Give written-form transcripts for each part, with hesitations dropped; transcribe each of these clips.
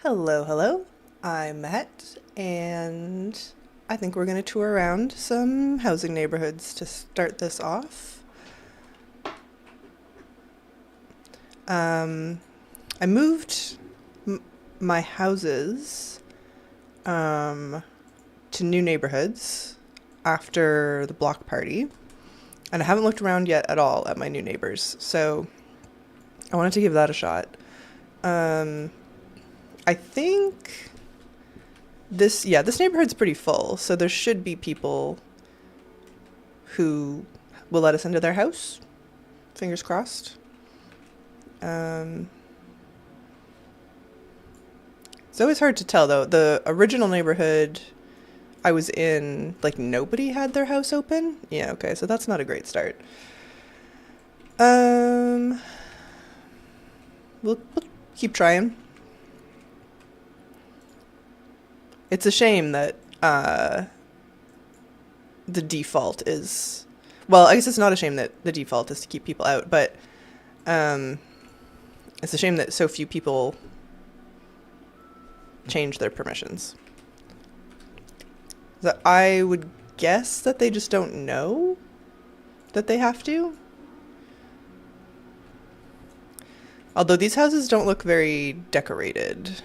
Hello, hello. I'm Matt, and I think we're going to tour around some housing neighborhoods to start this off. Um, I moved m- my houses um, to new neighborhoods after the block party, and I haven't looked around yet at all at my new neighbors, so I wanted to give that a shot. Um, I think this neighborhood's pretty full, so there should be people who will let us into their house. Fingers crossed. Um, it's always hard to tell though. The original neighborhood I was in, like nobody had their house open. Yeah, okay, so that's not a great start. Um, we'll keep trying. It's a shame that the default is, well, I guess it's not a shame that the default is to keep people out, but um, it's a shame that so few people change their permissions. That I would guess that they just don't know that they have to. Although these houses don't look very decorated.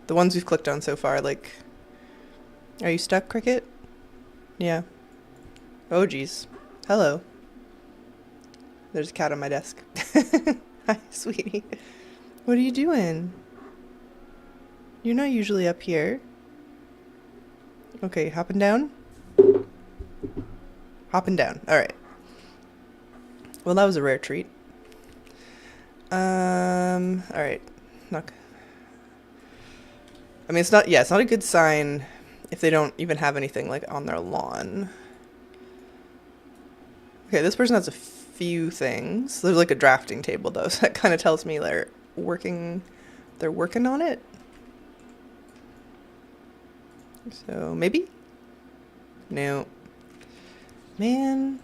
The ones we've clicked on so far, like... Are you stuck, Cricket? Yeah. Oh, geez. Hello. There's a cat on my desk. Hi, sweetie. What are you doing? You're not usually up here. Okay, hopping down? Hopping down. Alright. Well, that was a rare treat. Alright. Knock. I mean, it's not a good sign if they don't even have anything, like, on their lawn. Okay, this person has a few things. There's, like, a drafting table, though, so that kind of tells me they're working on it. So, maybe? No. Man.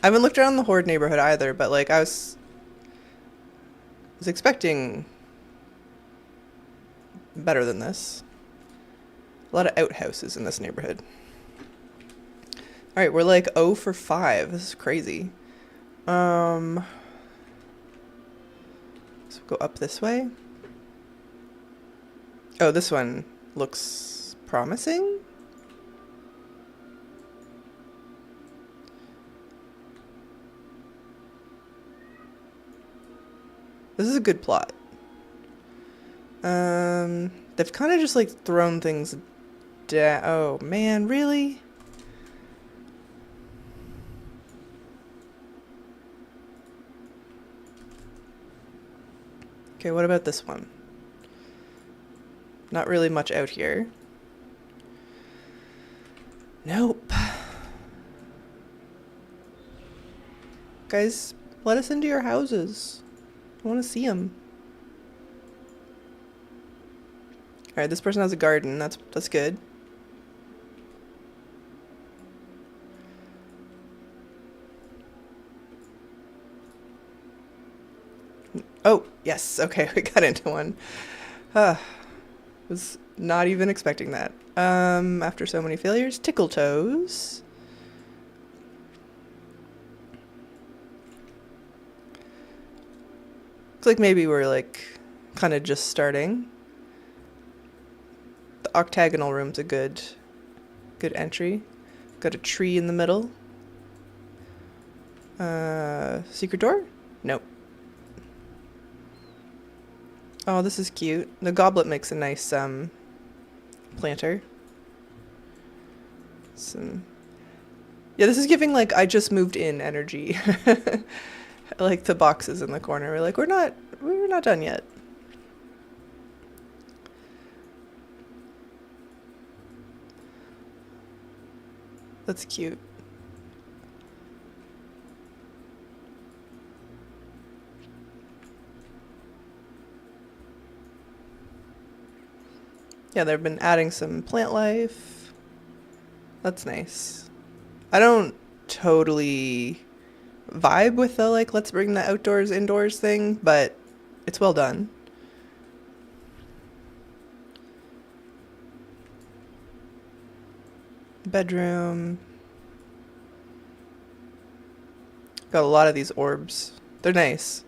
I haven't looked around the Horde neighborhood either, but, like, I was expecting better than this. A lot of outhouses in this neighborhood. Alright, we're like 0 for 5. This is crazy. So go up this way. Oh, this one looks promising. This is a good plot. They've kind of just like thrown things down. Oh man, really? Okay, what about this one? Not really much out here. Nope. Guys, let us into your houses. I want to see them. Alright, this person has a garden. That's good. Oh, yes. Okay, we got into one. Was not even expecting that. After so many failures, Tickle Toes. Looks like maybe we're like kind of just starting. The octagonal room's a good entry. Got a tree in the middle. Secret door? Nope. Oh, this is cute. The goblet makes a nice planter. Yeah, this is giving like I just moved in energy. Like the boxes in the corner. We're like, we're not done yet. That's cute. Yeah, they've been adding some plant life. That's nice. I don't totally vibe with the like let's bring the outdoors indoors thing, but it's well done. Bedroom. Got a lot of these orbs. They're nice.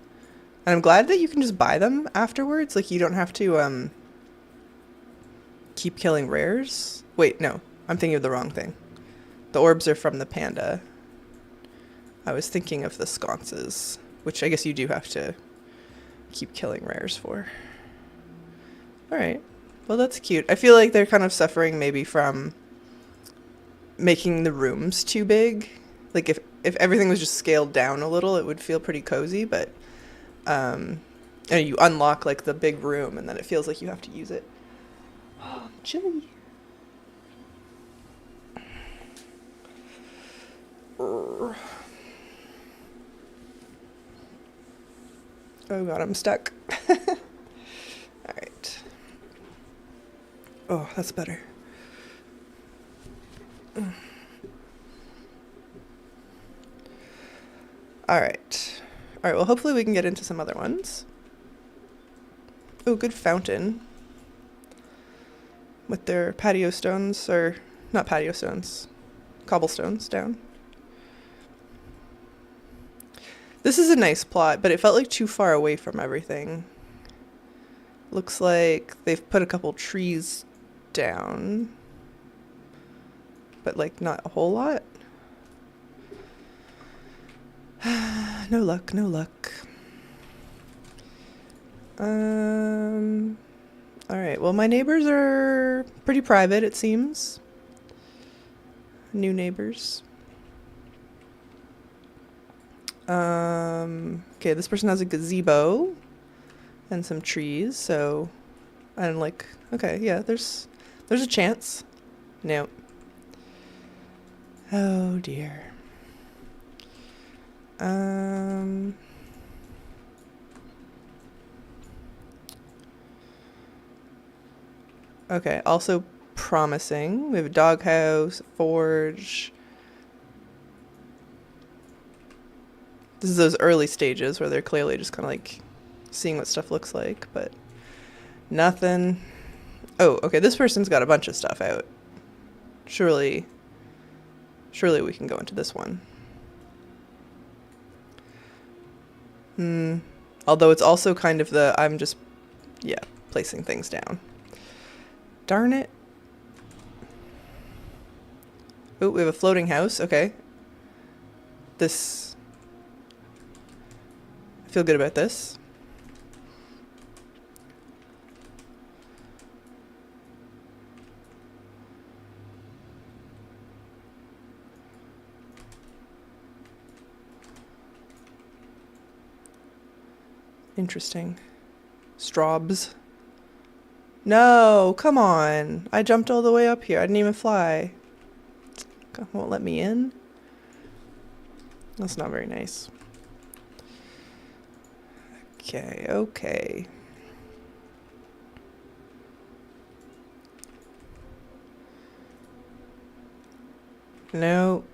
And I'm glad that you can just buy them afterwards. Like, you don't have to, keep killing rares. Wait, no. I'm thinking of the wrong thing. The orbs are from the panda. I was thinking of the sconces, which I guess you do have to keep killing rares for. Alright. Well, that's cute. I feel like they're kind of suffering maybe from making the rooms too big. Like, if everything was just scaled down a little, it would feel pretty cozy, but and you unlock like the big room and then it feels like you have to use it. Oh, I'm chilly. Oh god, I'm stuck. Alright. Oh, that's better. Alright. Alright, well hopefully we can get into some other ones. Oh, good fountain. With their patio stones, or not patio stones, cobblestones down. This is a nice plot, but it felt like too far away from everything. Looks like they've put a couple trees down, but like not a whole lot. No luck, no luck. Alright, well my neighbors are pretty private, it seems. New neighbors. Okay, this person has a gazebo and some trees, so I'm like, okay, yeah, there's a chance. No. Oh dear. Okay, also promising. We have a doghouse, forge. This is those early stages where they're clearly just kind of like seeing what stuff looks like, but nothing. Oh, okay, this person's got a bunch of stuff out. Surely we can go into this one. Although it's also kind of the, I'm just, yeah, placing things down. Darn it. Oh, we have a floating house. Okay. This, I feel good about this. Interesting. Straubs. No, come on. I jumped all the way up here. I didn't even fly. God, won't let me in. That's not very nice. Okay, okay. No.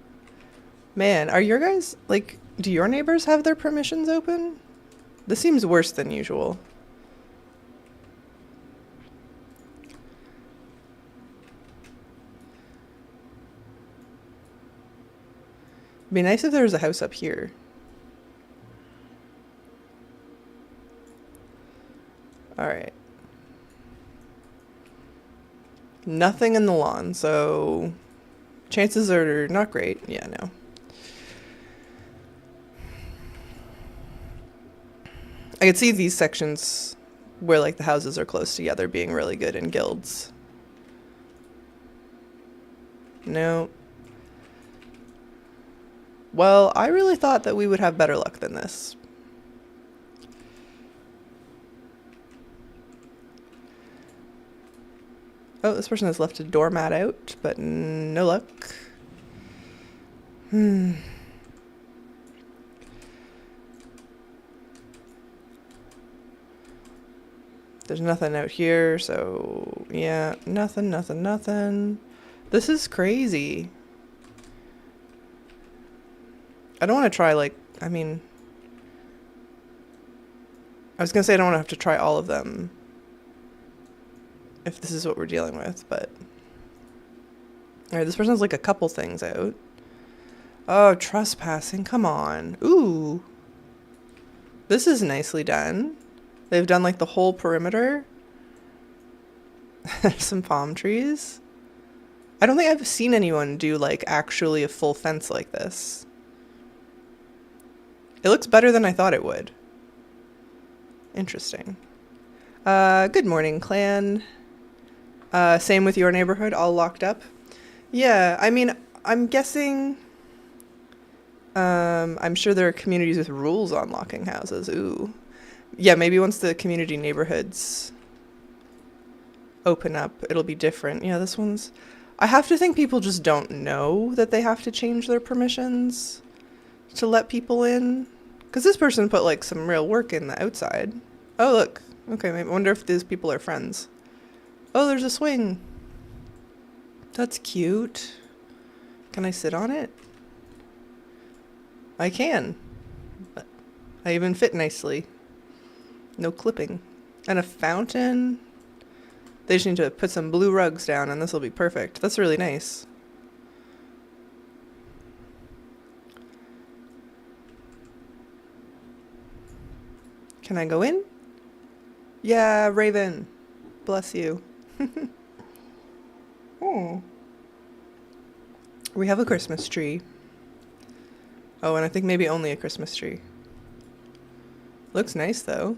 Man, are your guys, like, do your neighbors have their permissions open? This seems worse than usual. It'd be nice if there was a house up here. Alright. Nothing in the lawn, so chances are not great. Yeah, no. I could see these sections where like the houses are close together being really good in guilds. No. Well, I really thought that we would have better luck than this. Oh, this person has left a doormat out, but no luck. There's nothing out here, so yeah, nothing. This is crazy. I don't want to try, like, I mean, I was gonna say I don't want to have to try all of them if this is what we're dealing with, but Alright, this person has like a couple things out. Oh, trespassing. Come on. Ooh. This is nicely done. They've done like the whole perimeter. Some palm trees. I don't think I've seen anyone do like actually a full fence like this. It looks better than I thought it would. Interesting. Good morning, clan. Same with your neighborhood, all locked up? Yeah, I mean, I'm guessing... I'm sure there are communities with rules on locking houses. Ooh. Yeah, maybe once the community neighborhoods open up, it'll be different. Yeah, this one's... I have to think people just don't know that they have to change their permissions to let people in. Because this person put, like, some real work in the outside. Oh, look. Okay, I wonder if these people are friends. Oh, there's a swing. That's cute. Can I sit on it? I can. I even fit nicely. No clipping. And a fountain. They just need to put some blue rugs down and this will be perfect. That's really nice. Can I go in? Yeah, Raven. Bless you. Oh. We have a Christmas tree. Oh, and I think maybe only a Christmas tree. Looks nice, though.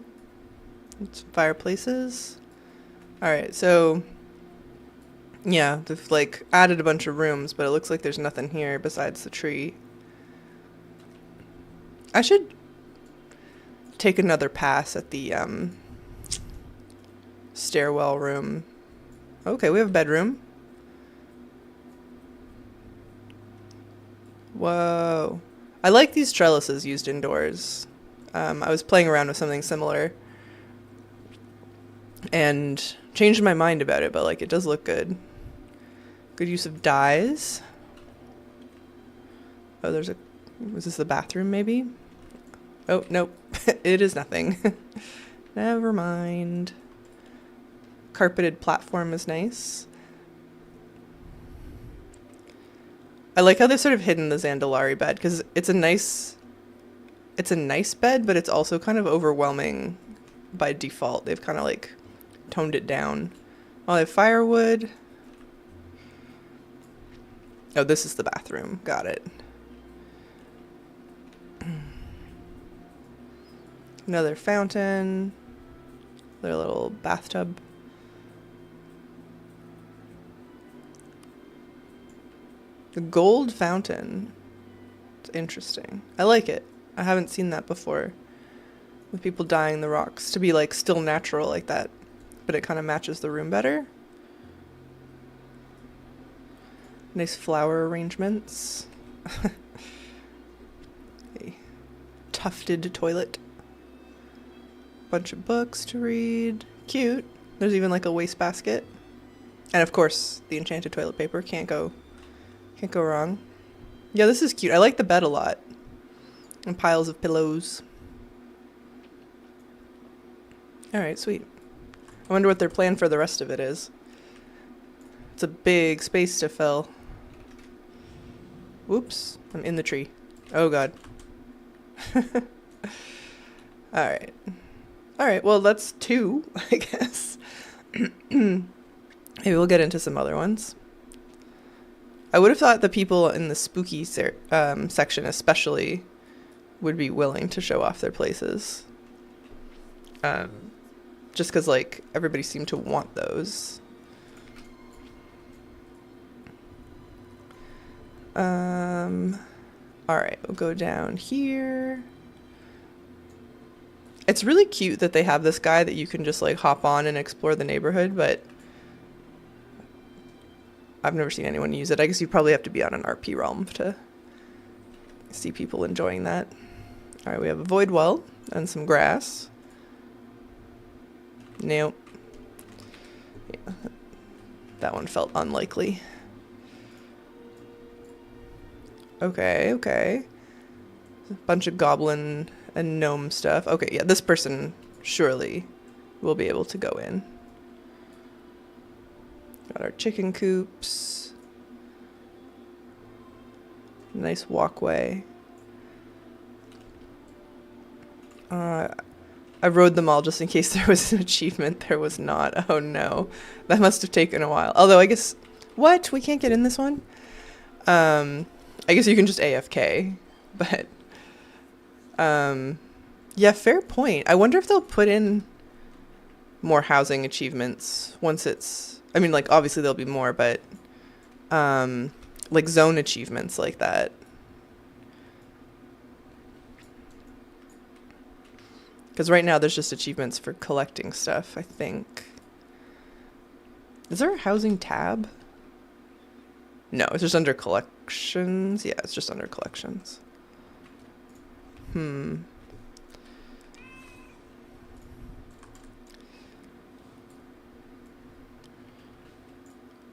It's fireplaces. Alright, so... yeah, they've, like, added a bunch of rooms, but it looks like there's nothing here besides the tree. I should take another pass at the, stairwell room. Okay, we have a bedroom. Whoa. I like these trellises used indoors. I was playing around with something similar and changed my mind about it, but like it does look good. Good use of dyes. Oh, there's a... was this the bathroom maybe? Oh, nope. It is nothing. Never mind. Carpeted platform is nice. I like how they've sort of hidden the Zandalari bed because it's a nice bed, but it's also kind of overwhelming by default. They've kind of like toned it down. Oh, they have firewood. Oh, this is the bathroom. Got it. Another fountain. Their little bathtub. The gold fountain. It's interesting. I like it. I haven't seen that before. With people dyeing the rocks to be like still natural like that. But it kind of matches the room better. Nice flower arrangements. A tufted toilet. Bunch of books to read. Cute. There's even like a wastebasket. And of course, the enchanted toilet paper. Can't go wrong. Yeah, this is cute. I like the bed a lot. And piles of pillows. Alright, sweet. I wonder what their plan for the rest of it is. It's a big space to fill. Whoops. I'm in the tree. Oh god. Alright. Alright, well that's 2, I guess. Maybe we'll get into some other ones. I would have thought the people in the spooky section especially would be willing to show off their places. Just because, like, everybody seemed to want those. Alright, we'll go down here. It's really cute that they have this guy that you can just, like, hop on and explore the neighborhood, but I've never seen anyone use it. I guess you probably have to be on an RP realm to see people enjoying that. Alright, we have a void well and some grass. Nope. Yeah, that one felt unlikely. Okay, okay. A bunch of goblin and gnome stuff. Okay, yeah, this person surely will be able to go in. Got our chicken coops. Nice walkway. I rode them all just in case there was an achievement. There was not. Oh no. That must have taken a while. Although I guess... What? We can't get in this one? I guess you can just AFK. But... yeah, fair point. I wonder if they'll put in more housing achievements once it's... I mean, like, obviously there'll be more, but... like zone achievements like that. Because right now there's just achievements for collecting stuff, I think. Is there a housing tab? No, it's just under collections. Yeah, it's just under collections.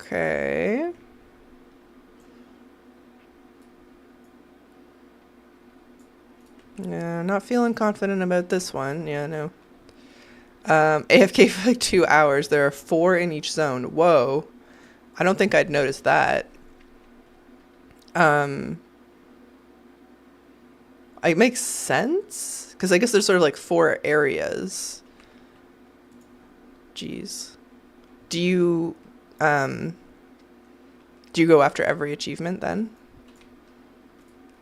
Okay. Yeah, not feeling confident about this one. Yeah, no. AFK for like 2 hours. There are 4 in each zone. Whoa. I don't think I'd noticed that. It makes sense. Because I guess there's sort of like 4 areas. Jeez. Do you go after every achievement then?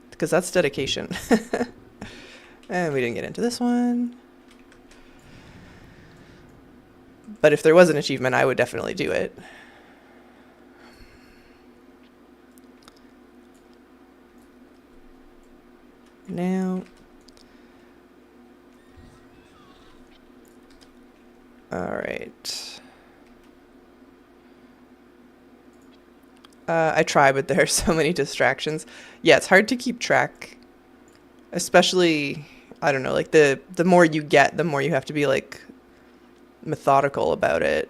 Because that's dedication. And we didn't get into this one. But if there was an achievement, I would definitely do it. Now. Alright. I try, but there are so many distractions. Yeah, it's hard to keep track. Especially, I don't know, like the more you get, the more you have to be like methodical about it.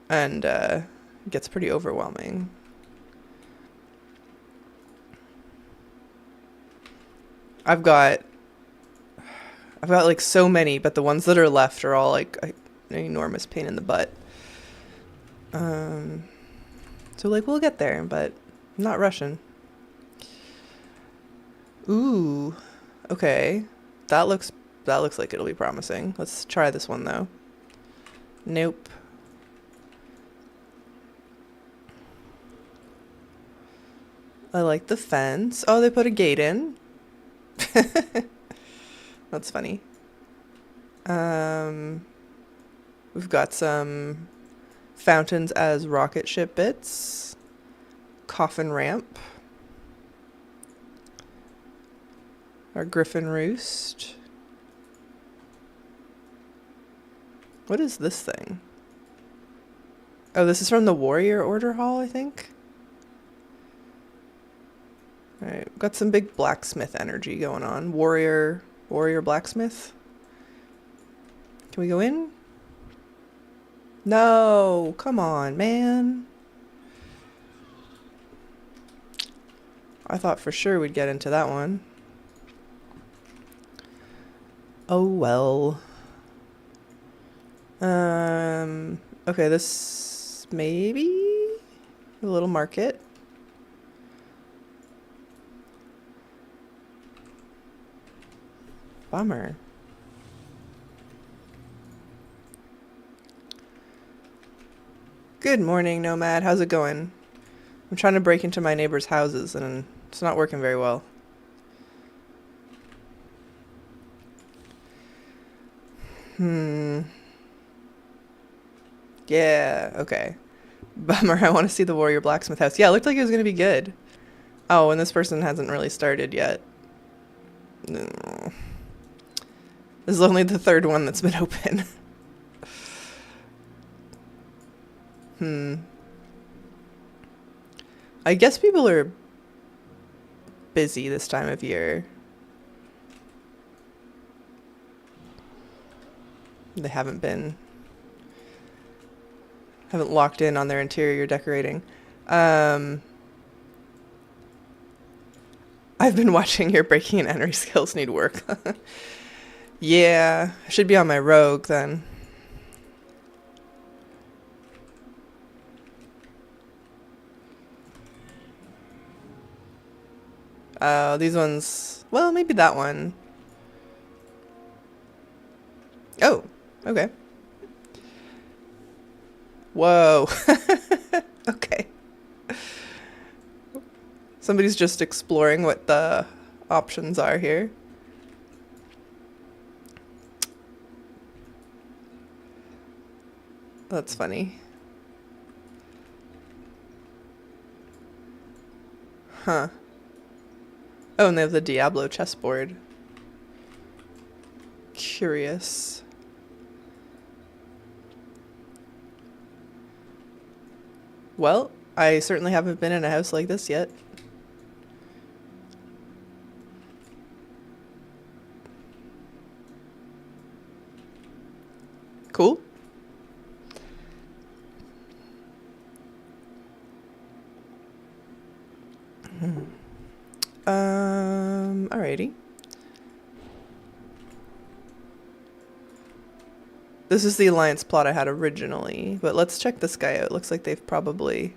And it gets pretty overwhelming. I've got like so many, but the ones that are left are all like an enormous pain in the butt. So like we'll get there, but I'm not rushing. Ooh, okay. That looks like it'll be promising. Let's try this one though. Nope. I like the fence. Oh, they put a gate in. That's funny. We've got some fountains as rocket ship bits. Coffin ramp. Our griffin roost. What is this thing? Oh, this is from the Warrior Order Hall, I think. Alright, got some big blacksmith energy going on. Warrior blacksmith. Can we go in? No, come on, man. I thought for sure we'd get into that one. Oh well. Okay, this maybe a little market. Bummer. Good morning, Nomad. How's it going? I'm trying to break into my neighbors' houses and it's not working very well. Yeah, okay. Bummer, I want to see the Warrior Blacksmith house. Yeah, it looked like it was going to be good. Oh, and this person hasn't really started yet. No. This is only the 3rd one that's been open. I guess people are busy this time of year. They haven't locked in on their interior decorating. I've been watching your breaking and entry skills need work. Yeah, I should be on my rogue then. These ones, well, maybe that one. Oh, okay. Whoa. Okay. Somebody's just exploring what the options are here. That's funny. Huh. Oh, and they have the Diablo chessboard. Curious. Well, I certainly haven't been in a house like this yet. Cool. Alrighty. This is the alliance plot I had originally, but let's check this guy out. Looks like they've probably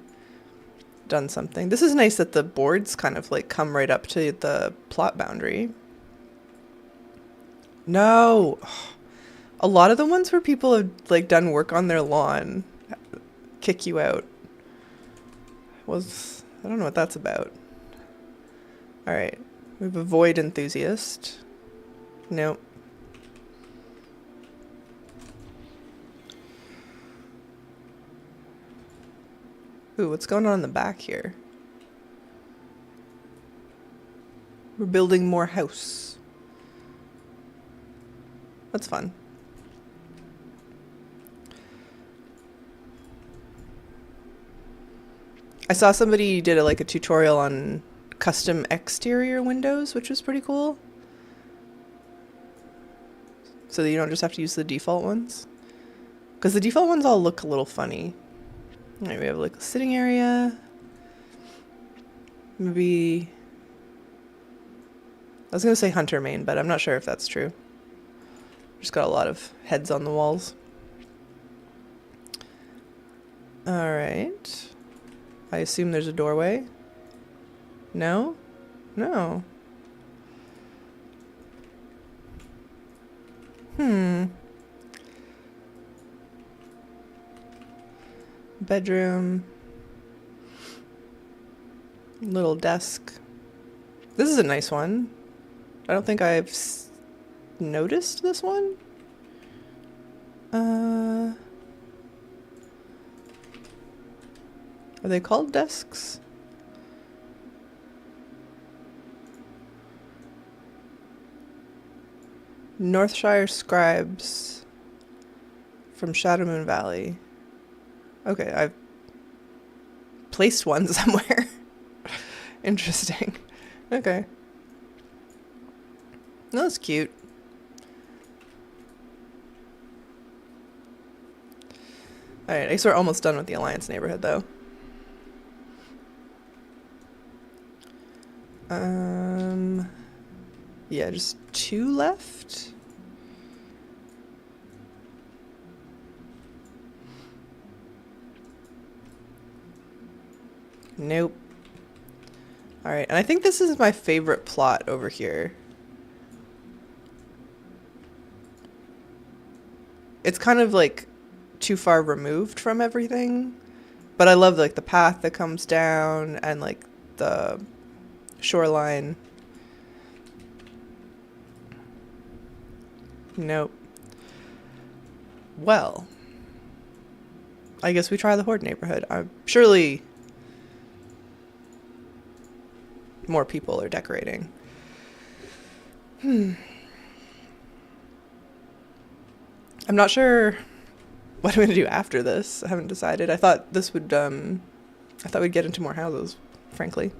done something. This is nice that the boards kind of like come right up to the plot boundary. No. A lot of the ones where people have like done work on their lawn kick you out. I don't know what that's about. All right. We have a void enthusiast. Nope. Ooh, what's going on in the back here? We're building more house. That's fun. I saw somebody did like a tutorial on custom exterior windows, which was pretty cool. So that you don't just have to use the default ones. Because the default ones all look a little funny. All right, we have like a sitting area. Maybe... I was going to say hunter main, but I'm not sure if that's true. Just got a lot of heads on the walls. All right. I assume there's a doorway. No? No. Bedroom. Little desk. This is a nice one. I don't think I've noticed this one. Are they called desks? Northshire Scribes from Shadowmoon Valley. Okay, I've placed one somewhere. Interesting. Okay. That's cute. Alright, I guess we're almost done with the Alliance neighborhood, though. Yeah, just 2 left. Nope. Alright, and I think this is my favorite plot over here. It's kind of like too far removed from everything, but I love like the path that comes down and like the shoreline. Nope. Well, I guess we try the Horde neighborhood. Surely more people are decorating. I'm not sure what I'm gonna do after this. I haven't decided. I thought this would I thought we'd get into more houses, frankly.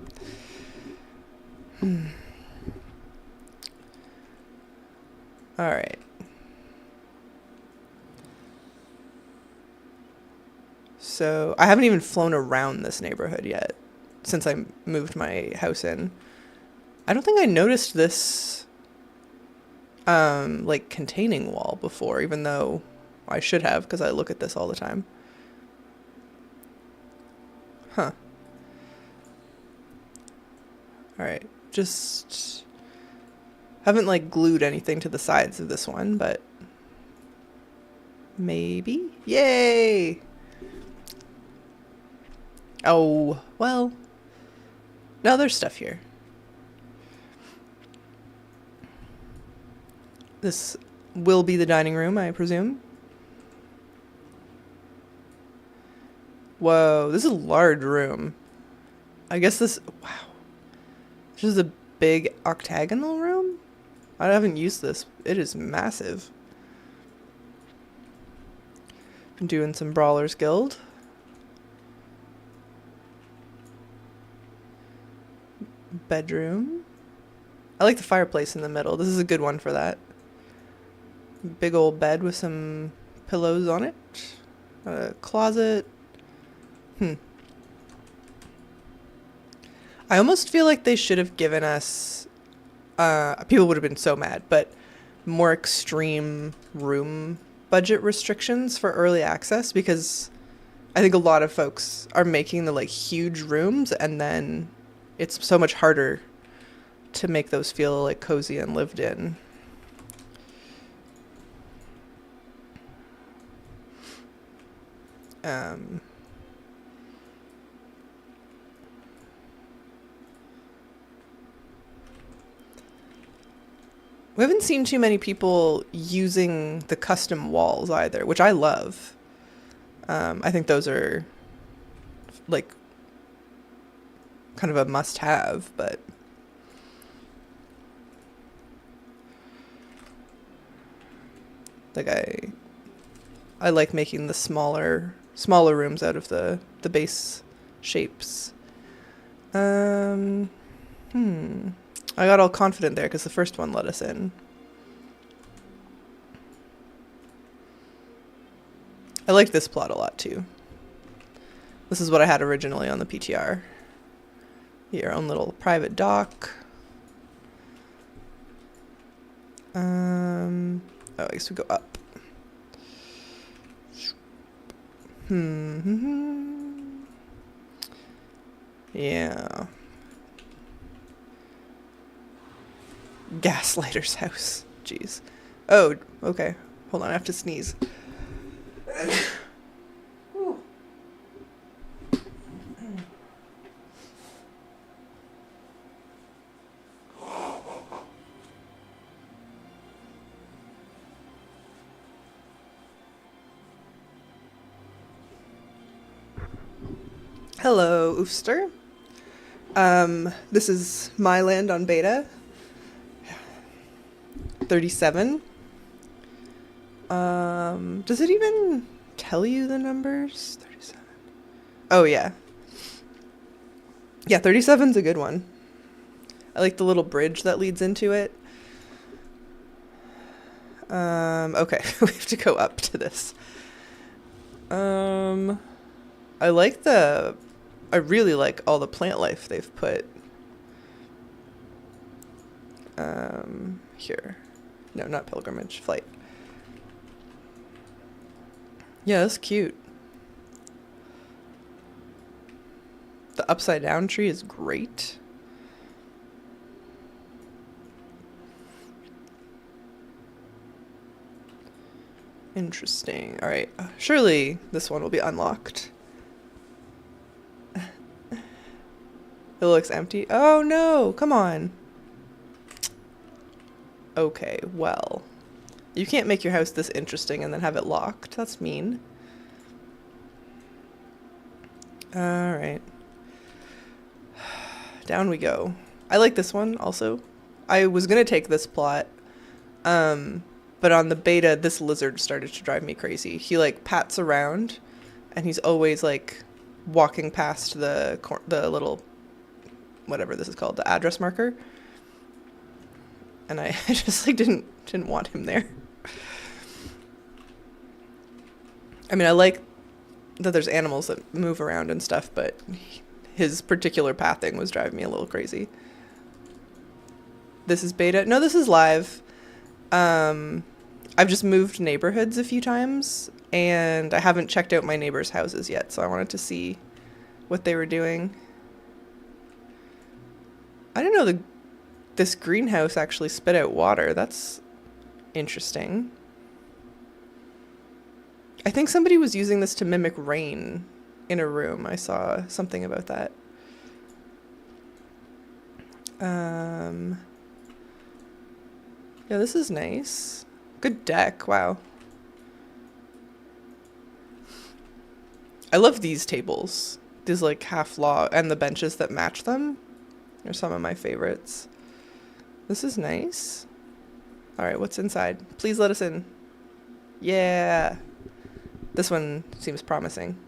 All right. So I haven't even flown around this neighborhood yet since I moved my house in. I don't think I noticed this like containing wall before, even though I should have, because I look at this all the time. Huh. All right. Just haven't like glued anything to the sides of this one, but maybe. Yay! Oh, well. Now there's stuff here. This will be the dining room, I presume. Whoa, this is a large room. I guess this... Wow. This is a big octagonal room? I haven't used this. It is massive. Been doing some Brawlers Guild. Bedroom. I like the fireplace in the middle. This is a good one for that. Big old bed with some pillows on it. A closet. I almost feel like they should have given us, people would have been so mad, but more extreme room budget restrictions for early access, because I think a lot of folks are making the like huge rooms, and then it's so much harder to make those feel like cozy and lived in. We haven't seen too many people using the custom walls either, which I love. I think those are like kind of a must-have, but like I like making the smaller rooms out of the base shapes. I got all confident there because the first one let us in. I like this plot a lot too. This is what I had originally on the PTR. Your own little private dock. Oh, I guess we go up. Yeah. Gaslighter's house. Jeez. Oh, okay. Hold on, I have to sneeze. Hello, Oofster. This is my land on beta. 37. Does it even tell you the numbers? 37. Oh, yeah. Yeah, 37's a good one. I like the little bridge that leads into it. Okay, we have to go up to this. I really like all the plant life they've put. Here. No, not pilgrimage, flight. Yeah, that's cute. The upside down tree is great. Interesting. All right. Surely this one will be unlocked. It looks empty. Oh no, come on. Okay, well. You can't make your house this interesting and then have it locked. That's mean. Alright. Down we go. I like this one also. I was gonna take this plot. But on the beta, this lizard started to drive me crazy. He like pats around and he's always like walking past the little, whatever this is called, the address marker. And I just like didn't want him there. I mean, I like that there's animals that move around and stuff, but his particular pathing was driving me a little crazy. This is beta. No, this is live. I've just moved neighborhoods a few times, and I haven't checked out my neighbors' houses yet, so I wanted to see what they were doing. I didn't know this greenhouse actually spit out water. That's interesting. I think somebody was using this to mimic rain in a room. I saw something about that. Yeah, this is nice. Good deck. Wow. I love these tables. These like half log and the benches that match them are some of my favorites. This is nice. All right, what's inside? Please let us in. Yeah. This one seems promising.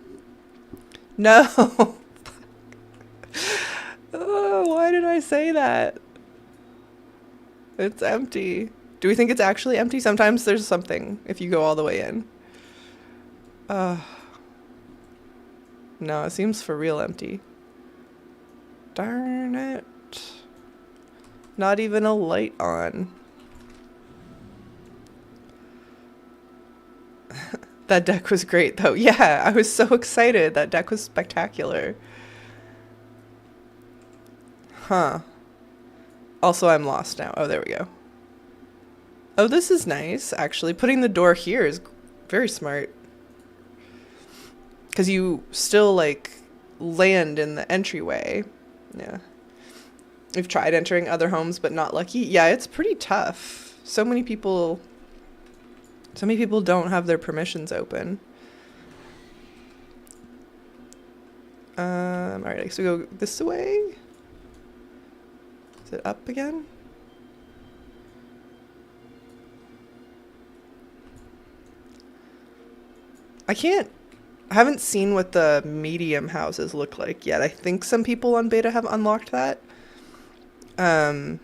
No. Oh, why did I say that? It's empty. Do we think it's actually empty? Sometimes there's something if you go all the way in. No, it seems for real empty. Darn it. Not even a light on. That deck was great though. Yeah, I was so excited. That deck was spectacular. Huh. Also, I'm lost now. Oh, there we go. Oh, this is nice, actually. Putting the door here is very smart. Because you still, like, land in the entryway. Yeah. We've tried entering other homes, but not lucky. Yeah, it's pretty tough. So many people don't have their permissions open. Alright, so we go this way. Is it up again? I haven't seen what the medium houses look like yet. I think some people on beta have unlocked that. But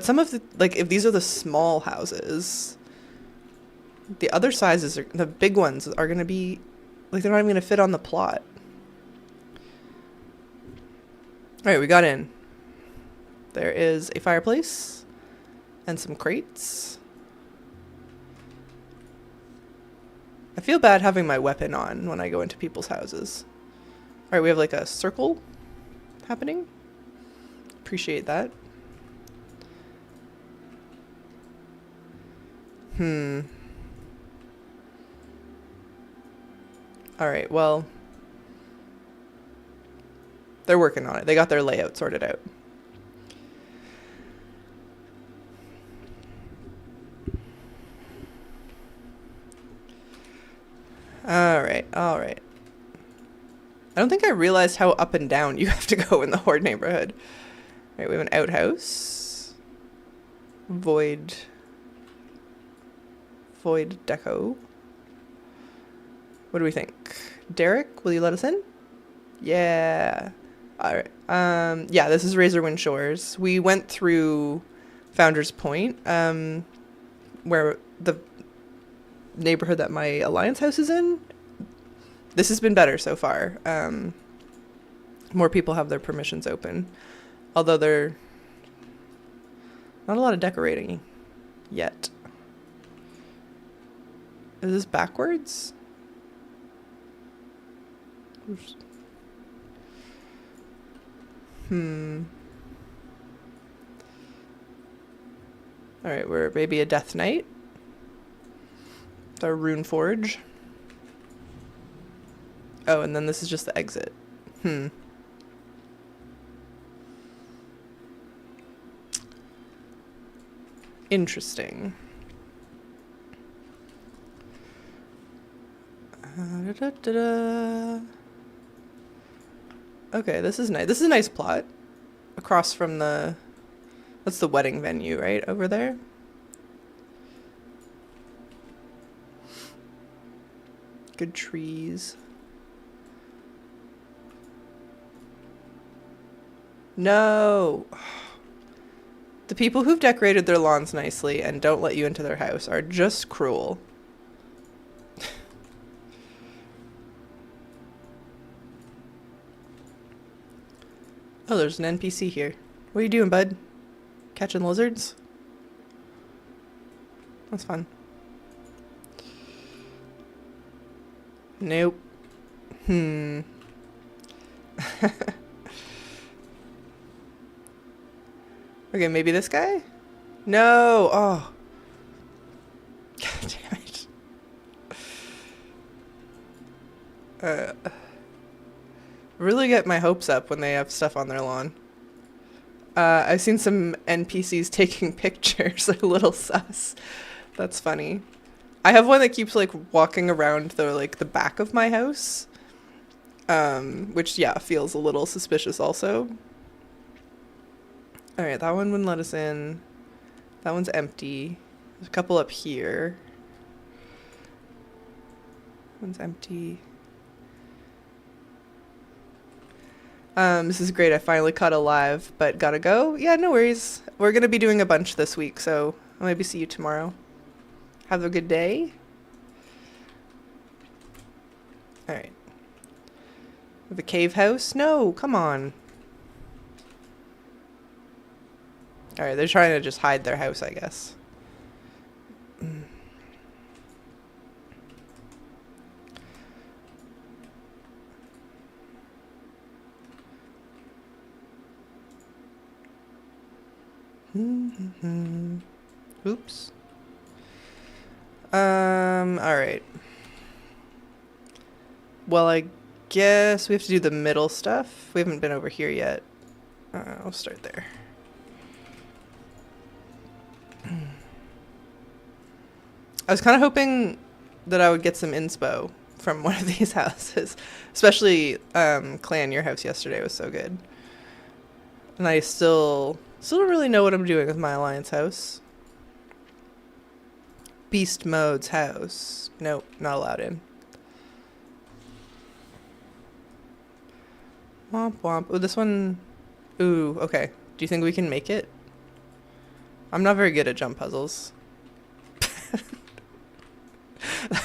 some of the, like, if these are the small houses, the other sizes, the big ones are going to be, like, they're not even going to fit on the plot. Alright, we got in. There is a fireplace and some crates. I feel bad having my weapon on when I go into people's houses. Alright, we have like a circle happening. Appreciate that. Alright, well, they're working on it. They got their layout sorted out. Alright. I don't think I realized how up and down you have to go in the Horde neighborhood. Alright, we have an outhouse. Void deco. What do we think? Derek, will you let us in? Yeah. Alright. Yeah, this is Razorwind Shores. We went through Founder's Point, where the neighborhood that my Alliance house is in. This has been better so far. More people have their permissions open. Although they're not a lot of decorating yet. Is this backwards? Oops. Alright, we're maybe a Death Knight. It's our Rune Forge. Oh, and then this is just the exit. Interesting. Okay, this is nice. This is a nice plot. Across from the... That's the wedding venue, right? Over there? Good trees. No! The people who've decorated their lawns nicely and don't let you into their house are just cruel. Oh, there's an NPC here. What are you doing, bud? Catching lizards? That's fun. Nope. Okay, maybe this guy? No! Oh. God damn it. Really get my hopes up when they have stuff on their lawn. I've seen some NPCs taking pictures, a little sus. That's funny. I have one that keeps like walking around the back of my house. Which yeah, feels a little suspicious also. Alright, that one wouldn't let us in. That one's empty. There's a couple up here. One's empty. This is great. I finally caught a live, but gotta go. Yeah, no worries. We're gonna be doing a bunch this week, so I'll maybe see you tomorrow. Have a good day. Alright. The cave house? No, come on. Alright, they're trying to just hide their house, I guess. Oops. Alright. Well, I guess we have to do the middle stuff. We haven't been over here yet. I'll start there. I was kind of hoping that I would get some inspo from one of these houses. Especially, Clan, your house yesterday was so good. And I still don't really know what I'm doing with my alliance house. Beast Mode's house. Nope, not allowed in. Womp womp. Oh, this one... Ooh, okay. Do you think we can make it? I'm not very good at jump puzzles.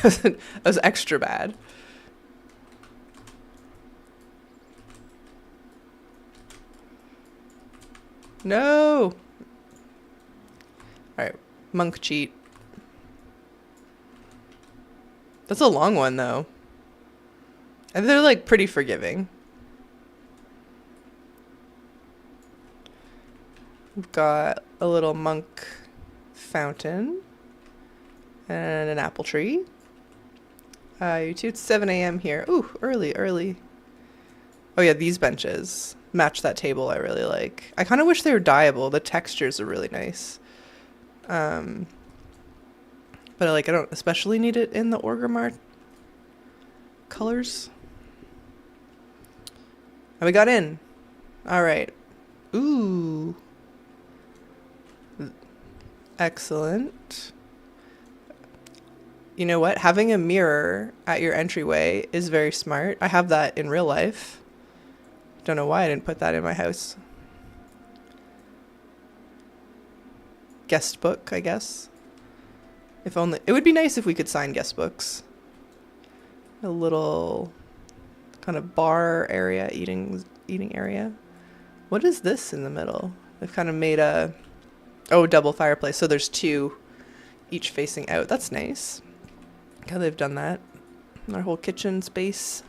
That was extra bad. No! Alright, monk cheat. That's a long one, though. And they're, like, pretty forgiving. We've got a little monk fountain. And an apple tree. You two, it's 7 a.m. here. Ooh, early. Oh yeah, these benches match that table I really like. I kind of wish they were dyeable. The textures are really nice. But I don't especially need it in the Orgrimmar colors. And we got in. Alright. Ooh. Excellent. You know what? Having a mirror at your entryway is very smart. I have that in real life. Don't know why I didn't put that in my house. Guest book, I guess. If only... It would be nice if we could sign guest books. A little kind of bar area, eating area. What is this in the middle? They've kind of made a... Oh, double fireplace. So there's two, each facing out. That's nice. How they've done that. Our whole kitchen space.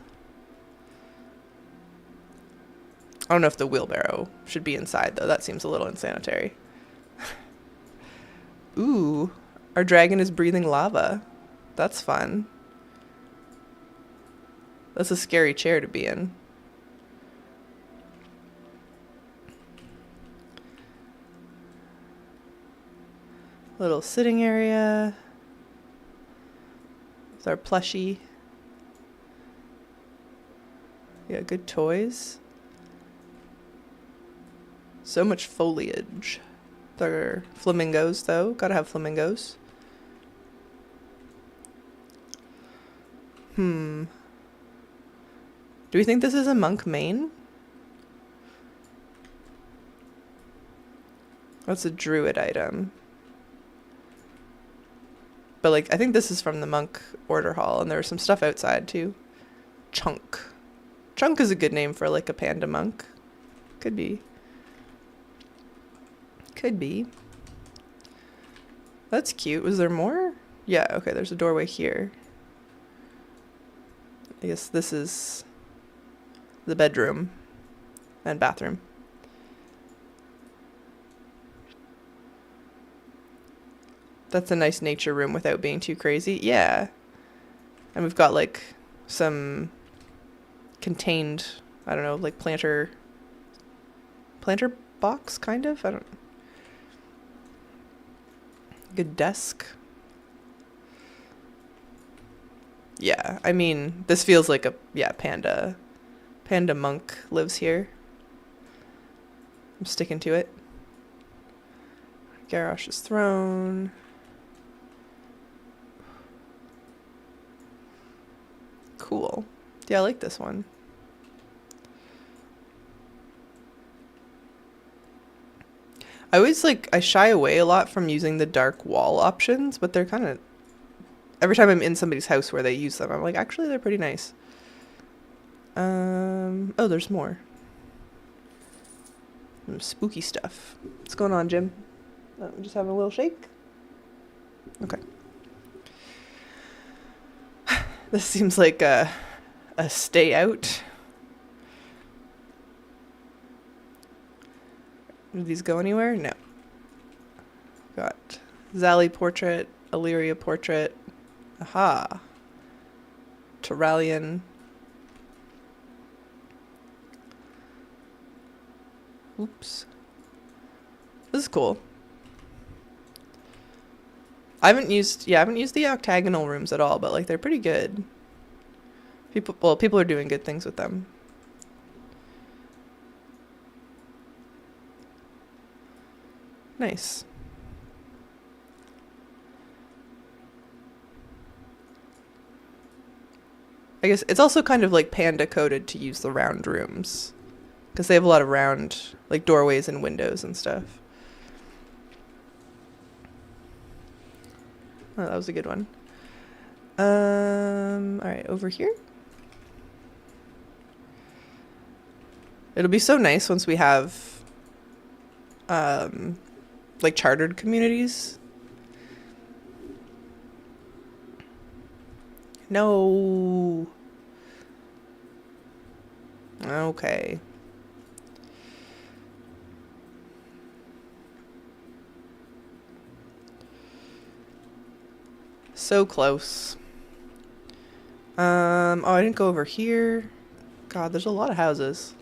I don't know if the wheelbarrow should be inside, though. That seems a little insanitary. Ooh, our dragon is breathing lava. That's fun. That's a scary chair to be in. Little sitting area. With our plushie. Yeah, good toys. So much foliage. They're flamingos, though. Gotta have flamingos. Do we think this is a monk main? That's a druid item. But, I think this is from the monk order hall, and there was some stuff outside, too. Chunk. Chunk is a good name for, a panda monk. Could be. Could be. That's cute. Was there more? Yeah, okay, there's a doorway here. I guess this is the bedroom and bathroom. That's a nice nature room without being too crazy. Yeah. And we've got like some contained, I don't know, like planter box kind of. I don't. Good desk. Yeah, I mean, this feels like a panda. Panda monk lives here. I'm sticking to it. Garrosh's throne. Cool. Yeah, I like this one. I shy away a lot from using the dark wall options, but they're kind of, every time I'm in somebody's house where they use them, I'm like, actually, they're pretty nice. Oh, there's more. Some spooky stuff. What's going on, Jim? Oh, just having a little shake? Okay. This seems like a stay out. Do these go anywhere? No. Got Zali portrait, Illyria portrait. Aha. Turalian. Oops. This is cool. I haven't used the octagonal rooms at all, but like they're pretty good. People are doing good things with them. Nice. I guess it's also kind of like panda coded to use the round rooms, because they have a lot of round like doorways and windows and stuff. Oh, that was a good one. All right, over here. It'll be so nice once we have like chartered communities. No. Okay. So close. Oh, I didn't go over here. God, there's a lot of houses.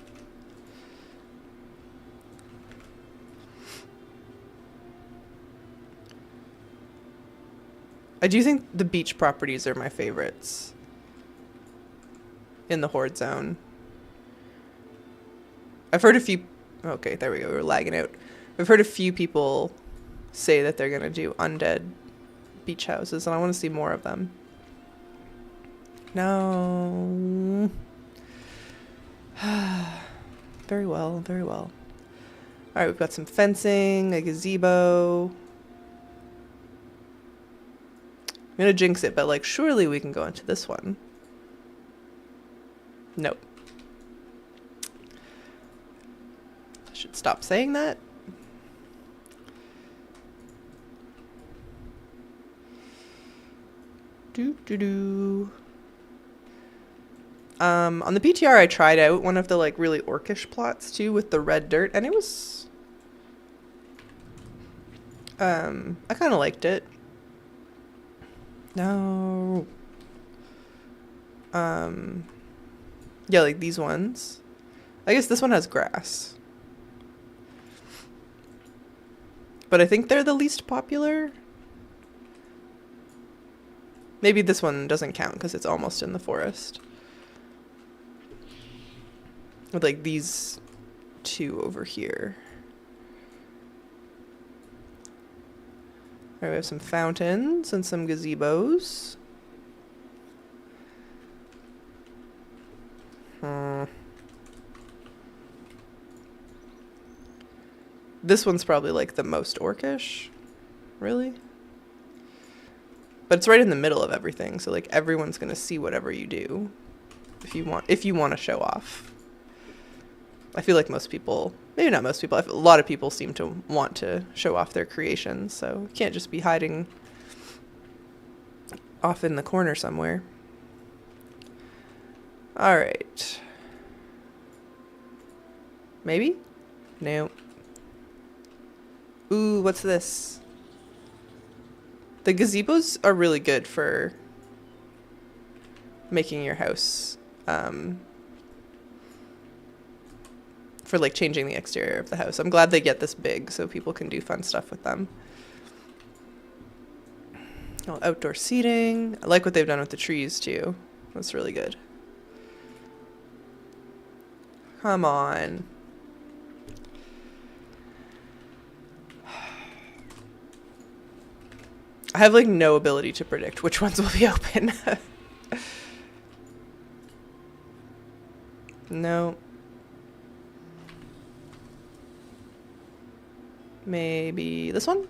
I do think the beach properties are my favorites in the Horde Zone. I've heard a few... Okay, there we go. We're lagging out. I've heard a few people say that they're going to do undead beach houses, and I want to see more of them. No. Very well, very well. All right, we've got some fencing, a gazebo. I'm gonna jinx it, but like surely we can go into this one. Nope. I should stop saying that. On the PTR I tried out one of the like really orcish plots too with the red dirt, and it was I kind of liked it. No. Yeah, like these ones. I guess this one has grass. But I think they're the least popular. Maybe this one doesn't count because it's almost in the forest. With like these two over here. All right, we have some fountains and some gazebos. This one's probably like the most orcish, really. But it's right in the middle of everything, so like everyone's gonna see whatever you do, if you want to show off. I feel like most people, maybe not most people, a lot of people seem to want to show off their creations, so you can't just be hiding off in the corner somewhere. All right. Maybe? No. Ooh, what's this? The gazebos are really good for making your house, for like changing the exterior of the house. I'm glad they get this big so people can do fun stuff with them. Oh, outdoor seating. I like what they've done with the trees too. That's really good. Come on. I have like no ability to predict which ones will be open. No. Maybe this one?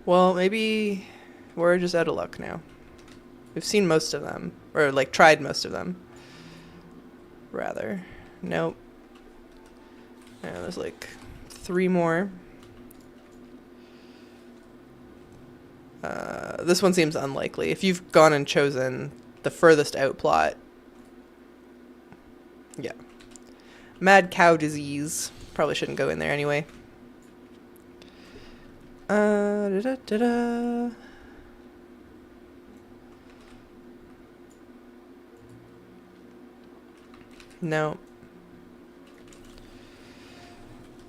Well, maybe we're just out of luck now. We've seen most of them. Or, like, tried most of them. Rather. Nope. Yeah, there's, like, 3 more. This one seems unlikely. If you've gone and chosen the furthest out plot. Yeah. Mad cow disease. Probably shouldn't go in there anyway. Da-da-da-da. No.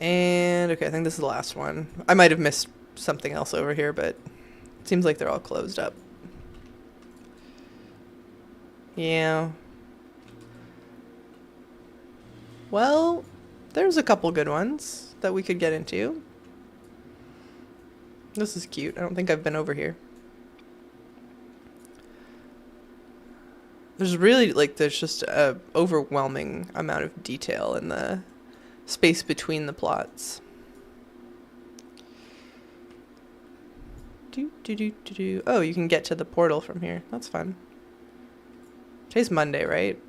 And, okay, I think this is the last one. I might have missed something else over here, but it seems like they're all closed up. Yeah. Well, there's a couple good ones that we could get into. This is cute. I don't think I've been over here. There's really, like, there's just a overwhelming amount of detail in the space between the plots. Oh, you can get to the portal from here. That's fun. Today's Monday, right?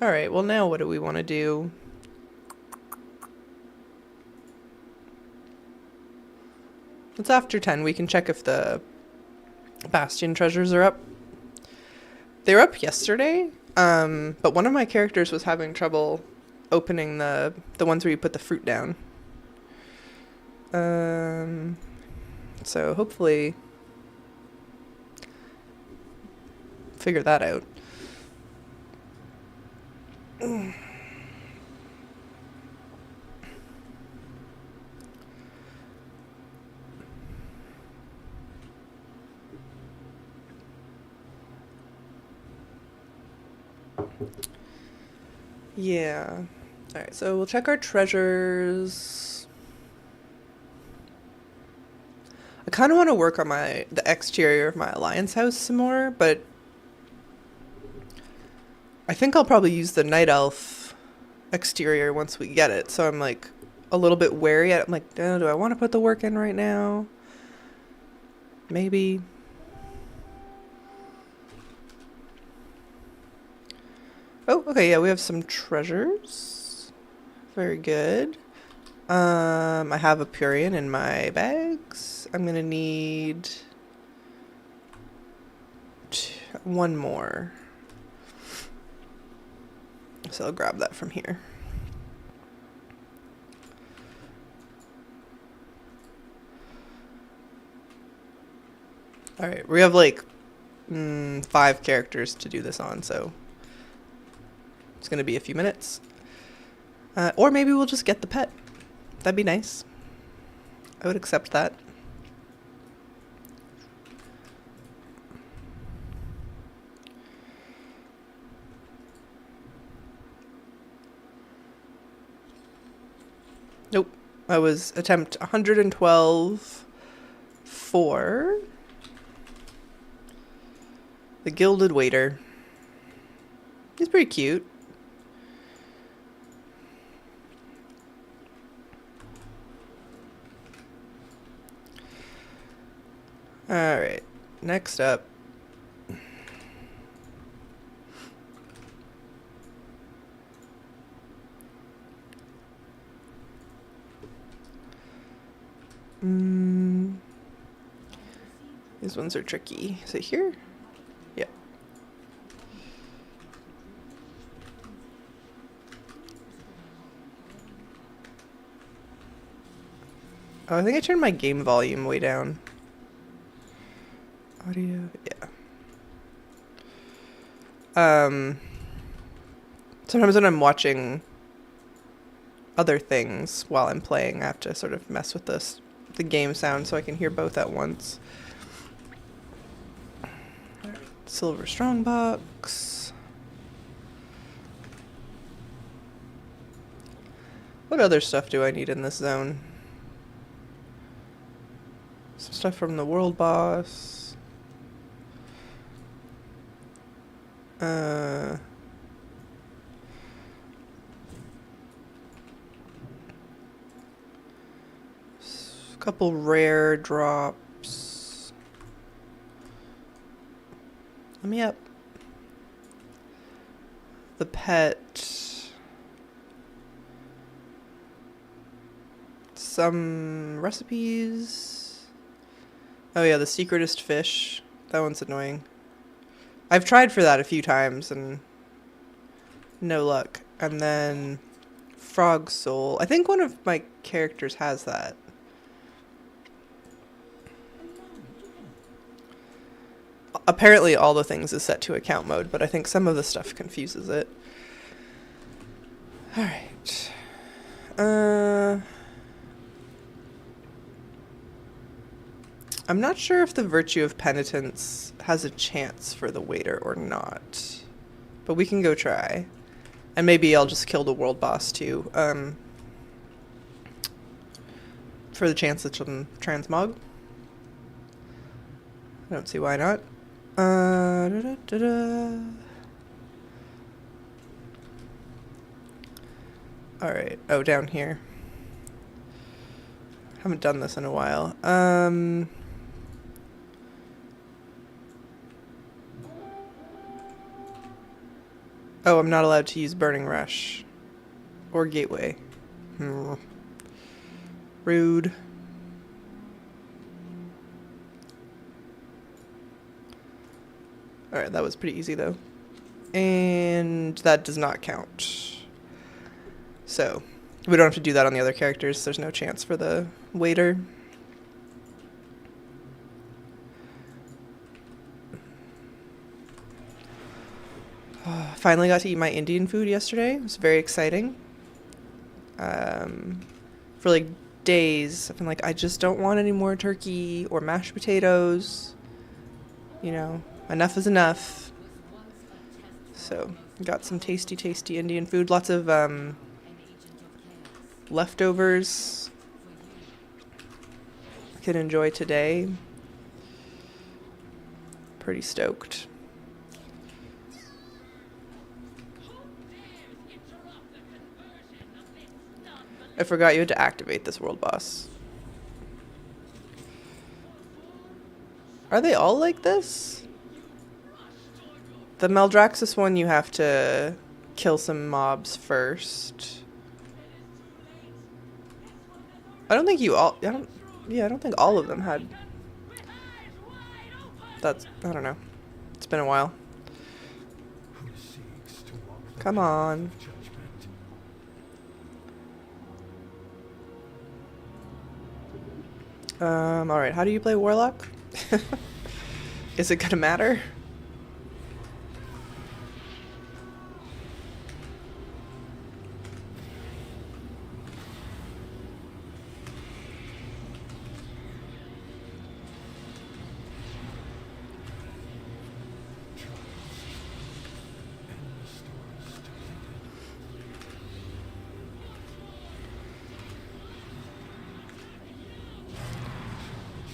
Alright, well now what do we want to do? It's after 10. We can check if the Bastion treasures are up. They were up yesterday, but one of my characters was having trouble opening the ones where you put the fruit down. So hopefully figure that out. Yeah. Alright, so we'll check our treasures. I kind of want to work on the exterior of my Alliance house some more, but I think I'll probably use the Night Elf exterior once we get it, so I'm like a little bit wary. I'm like, oh, do I want to put the work in right now? Maybe. Oh, okay, yeah, we have some treasures. Very good. I have a Purian in my bags. I'm gonna need one more. So I'll grab that from here. Alright, we have like 5 characters to do this on, so it's going to be a few minutes. Or maybe we'll just get the pet. That'd be nice. I would accept that. Nope. I was attempt 112 for the Gilded Waiter. He's pretty cute. Alright, next up. These ones are tricky. Is it here? Yeah. Oh, I think I turned my game volume way down. Audio, yeah. Sometimes when I'm watching other things while I'm playing, I have to sort of mess with the game sound so I can hear both at once. Silver strongbox. What other stuff do I need in this zone? Some stuff from the world boss. A couple rare drops. Let me up. The pet. Some recipes. Oh yeah, the secretest fish. That one's annoying. I've tried for that a few times and no luck. And then frog soul. I think one of my characters has that. Apparently all the things is set to account mode, but I think some of the stuff confuses it. Alright. I'm not sure if the Virtue of Penitence has a chance for the waiter or not. But we can go try. And maybe I'll just kill the world boss too. For the chance that some transmog. I don't see why not. Alright. Oh, down here. Haven't done this in a while. Oh, I'm not allowed to use Burning Rush. Or Gateway. Rude. Alright, that was pretty easy though. And that does not count. So, we don't have to do that on the other characters. There's no chance for the waiter. Finally got to eat my Indian food yesterday. It was very exciting. For like days, I've been like, I just don't want any more turkey or mashed potatoes. You know, enough is enough. So, got some tasty, tasty Indian food. Lots of leftovers I can enjoy today. Pretty stoked. I forgot you had to activate this world boss. Are they all like this? The Maldraxxus one, you have to kill some mobs first. I don't think I don't think all of them had. I don't know. It's been a while. Come on. Alright, how do you play Warlock? Is it gonna matter?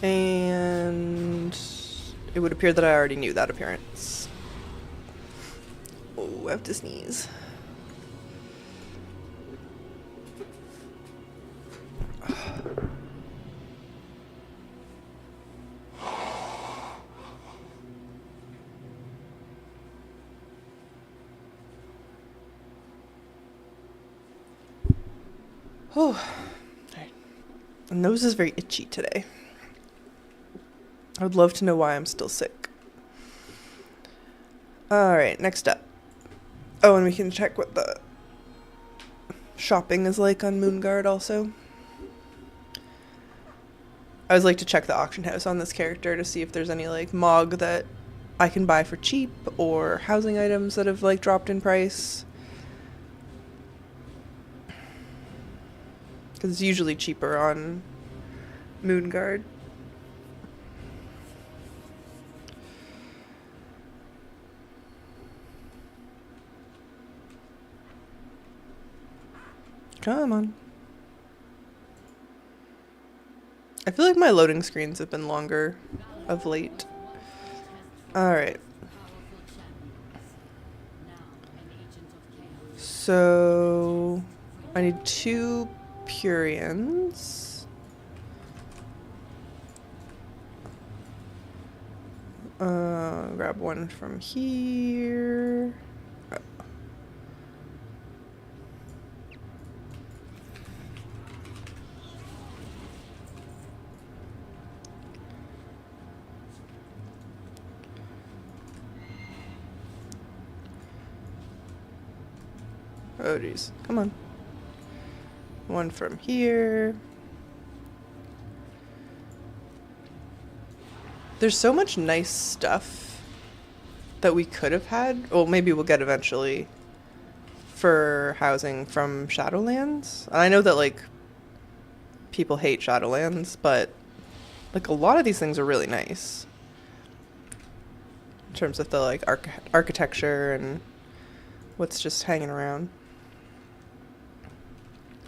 And it would appear that I already knew that appearance. Oh, I have to sneeze. Oh, my nose is very itchy today. I would love to know why I'm still sick. Alright, next up. Oh, and we can check what the shopping is like on Moonguard also. I always like to check the auction house on this character to see if there's any like Mog that I can buy for cheap or housing items that have like dropped in price. Because it's usually cheaper on Moonguard. Come on. I feel like my loading screens have been longer of late. Alright. So I need 2 Purians. Grab one from here. Oh geez, come on. One from here. There's so much nice stuff that we could have had. Well, maybe we'll get eventually for housing from Shadowlands. And I know that like people hate Shadowlands, but like a lot of these things are really nice in terms of the like architecture and what's just hanging around.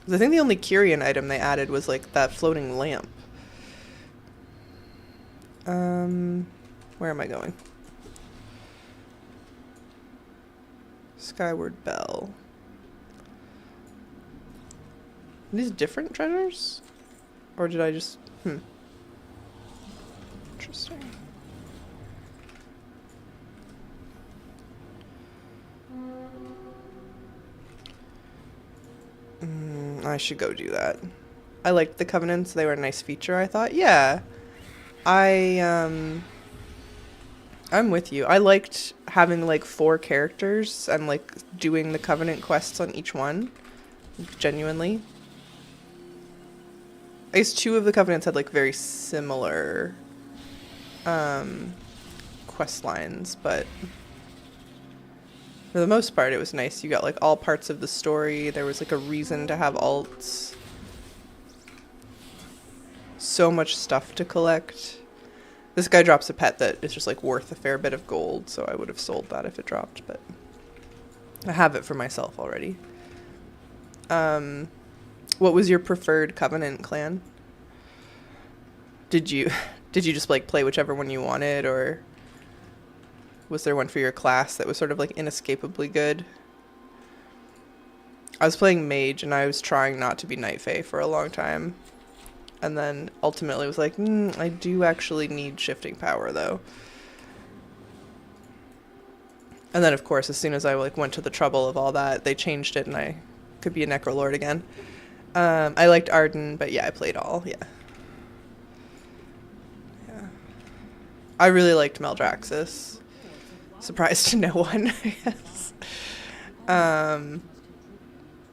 I think the only Kyrian item they added was like that floating lamp. Where am I going? Skyward Bell. Are these different treasures? Or did I just... Interesting. I should go do that. I liked the Covenants. They were a nice feature, I thought. Yeah. I'm with you. I liked having like 4 characters and like doing the Covenant quests on each one. Genuinely. I guess 2 of the Covenants had like very similar quest lines, but for the most part it was nice. You got like all parts of the story. There was like a reason to have alts. So much stuff to collect. This guy drops a pet that is just like worth a fair bit of gold, so I would have sold that if it dropped, but I have it for myself already. What was your preferred Covenant clan? Did you just like play whichever one you wanted, or was there one for your class that was sort of like inescapably good? I was playing Mage and I was trying not to be Night Fae for a long time. And then ultimately was like, I do actually need shifting power though. And then of course, as soon as I like went to the trouble of all that, they changed it and I could be a Necrolord again. I liked Arden, but yeah, I played all, yeah. I really liked Maldraxxus. Surprised to no one, I guess.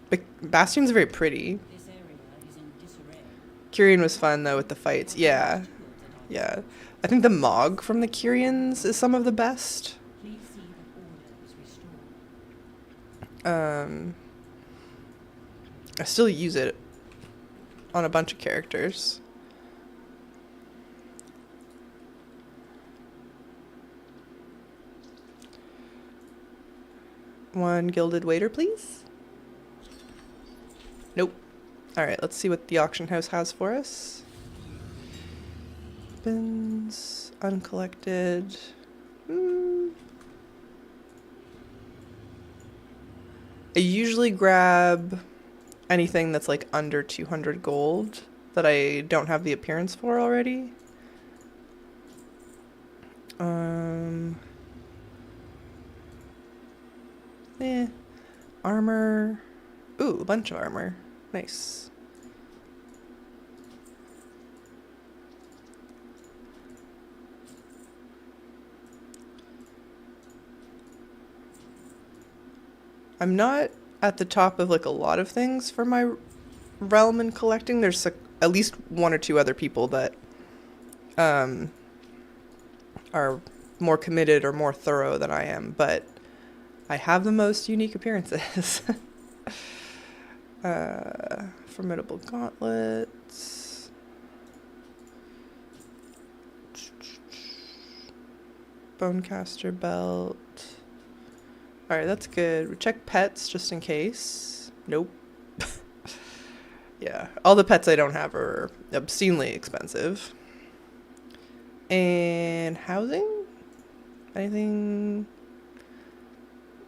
But Bastion's very pretty. Kyrian was fun though with the fights. Yeah. Yeah. I think the Mog from the Kyrians is some of the best. I still use it on a bunch of characters. One gilded waiter, please. Nope. Alright, let's see what the auction house has for us. Bins, uncollected. I usually grab anything that's like under 200 gold that I don't have the appearance for already. Armor. Ooh, a bunch of armor. Nice. I'm not at the top of like a lot of things for my realm and collecting. There's at least one or two other people that are more committed or more thorough than I am, but I have the most unique appearances. Formidable gauntlets. Bonecaster belt. Alright, that's good. We check pets just in case. Nope. Yeah, all the pets I don't have are obscenely expensive. And housing? Anything?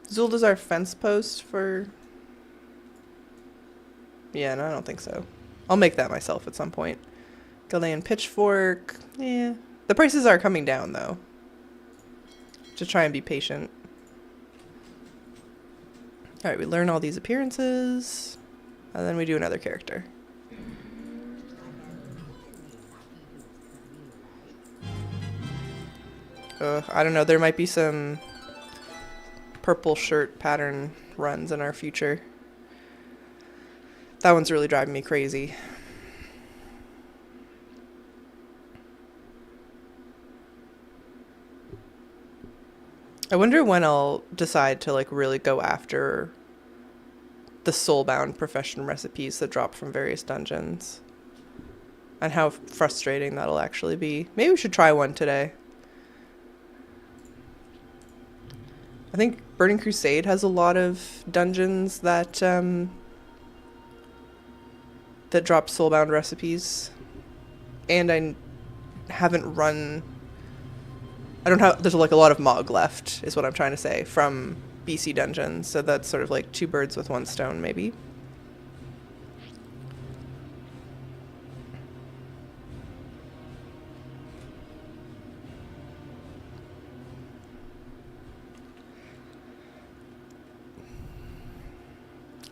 Zuldazar fence post for... Yeah, no, I don't think so. I'll make that myself at some point. Galean pitchfork. Yeah. The prices are coming down, though. Just try and be patient. Alright, we learn all these appearances. And then we do another character. I don't know. There might be some purple shirt pattern runs in our future. That one's really driving me crazy. I wonder when I'll decide to like really go after the soulbound profession recipes that drop from various dungeons. And how frustrating that'll actually be. Maybe we should try one today. I think Burning Crusade has a lot of dungeons that that drop soulbound recipes. And I haven't run... I don't have... There's like a lot of Mog left, is what I'm trying to say, from BC dungeons. So that's sort of like two birds with one stone, maybe.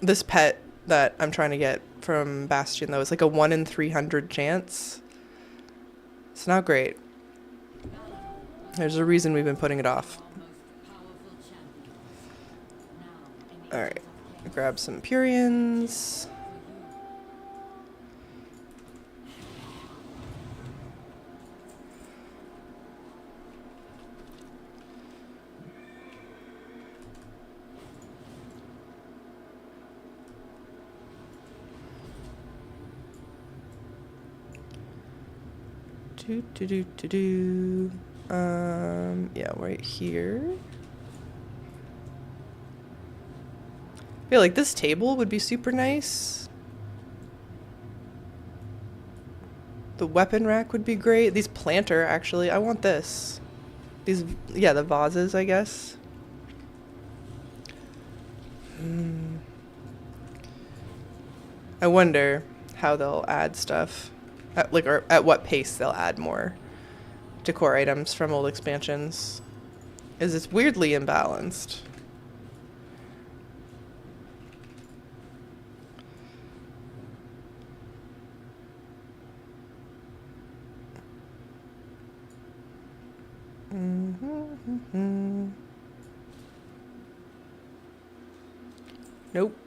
This pet that I'm trying to get from Bastion, though, is like a 1 in 300 chance. It's not great. There's a reason we've been putting it off. Alright, grab some Purians. Yeah, right here. I feel like this table would be super nice. The weapon rack would be great. These planter, actually, I want this. These, yeah, the vases, I guess. I wonder how they'll add stuff. Or at what pace they'll add more decor items from old expansions. Is it's weirdly imbalanced. Nope.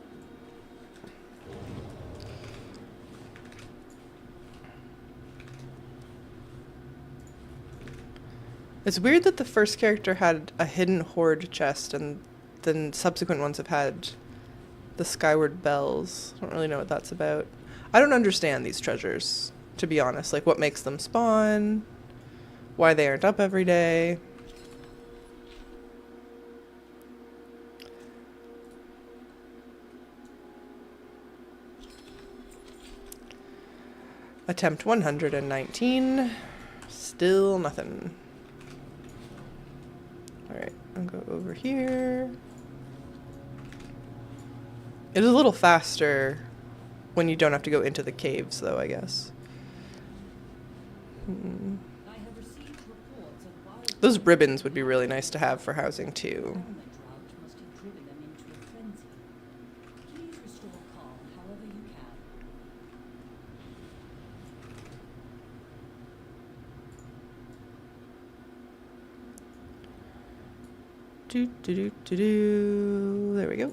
It's weird that the first character had a hidden hoard chest and then subsequent ones have had the Skyward Bells. I don't really know what that's about. I don't understand these treasures, to be honest. Like, what makes them spawn? Why they aren't up every day? Attempt 119. Still nothing. Alright, I'll go over here. It is a little faster when you don't have to go into the caves, though, I guess. Those ribbons would be really nice to have for housing, too. There we go.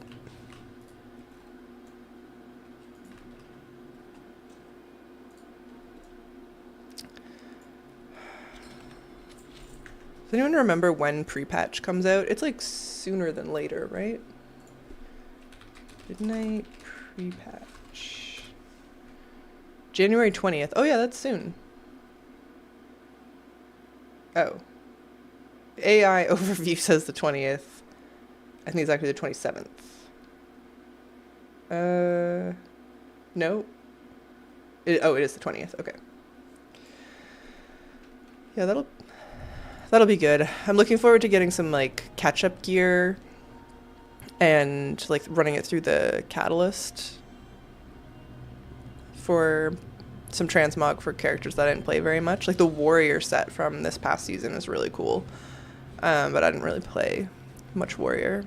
Does anyone remember when pre-patch comes out? It's like sooner than later, right? Midnight pre-patch. January 20th. Oh yeah, that's soon. Oh. AI overview says the 20th. I think it's actually the 27th. No. It is the 20th. Okay. Yeah, that'll be good. I'm looking forward to getting some like catch-up gear and like running it through the catalyst for some transmog for characters that I didn't play very much. Like the warrior set from this past season is really cool. But I didn't really play much warrior.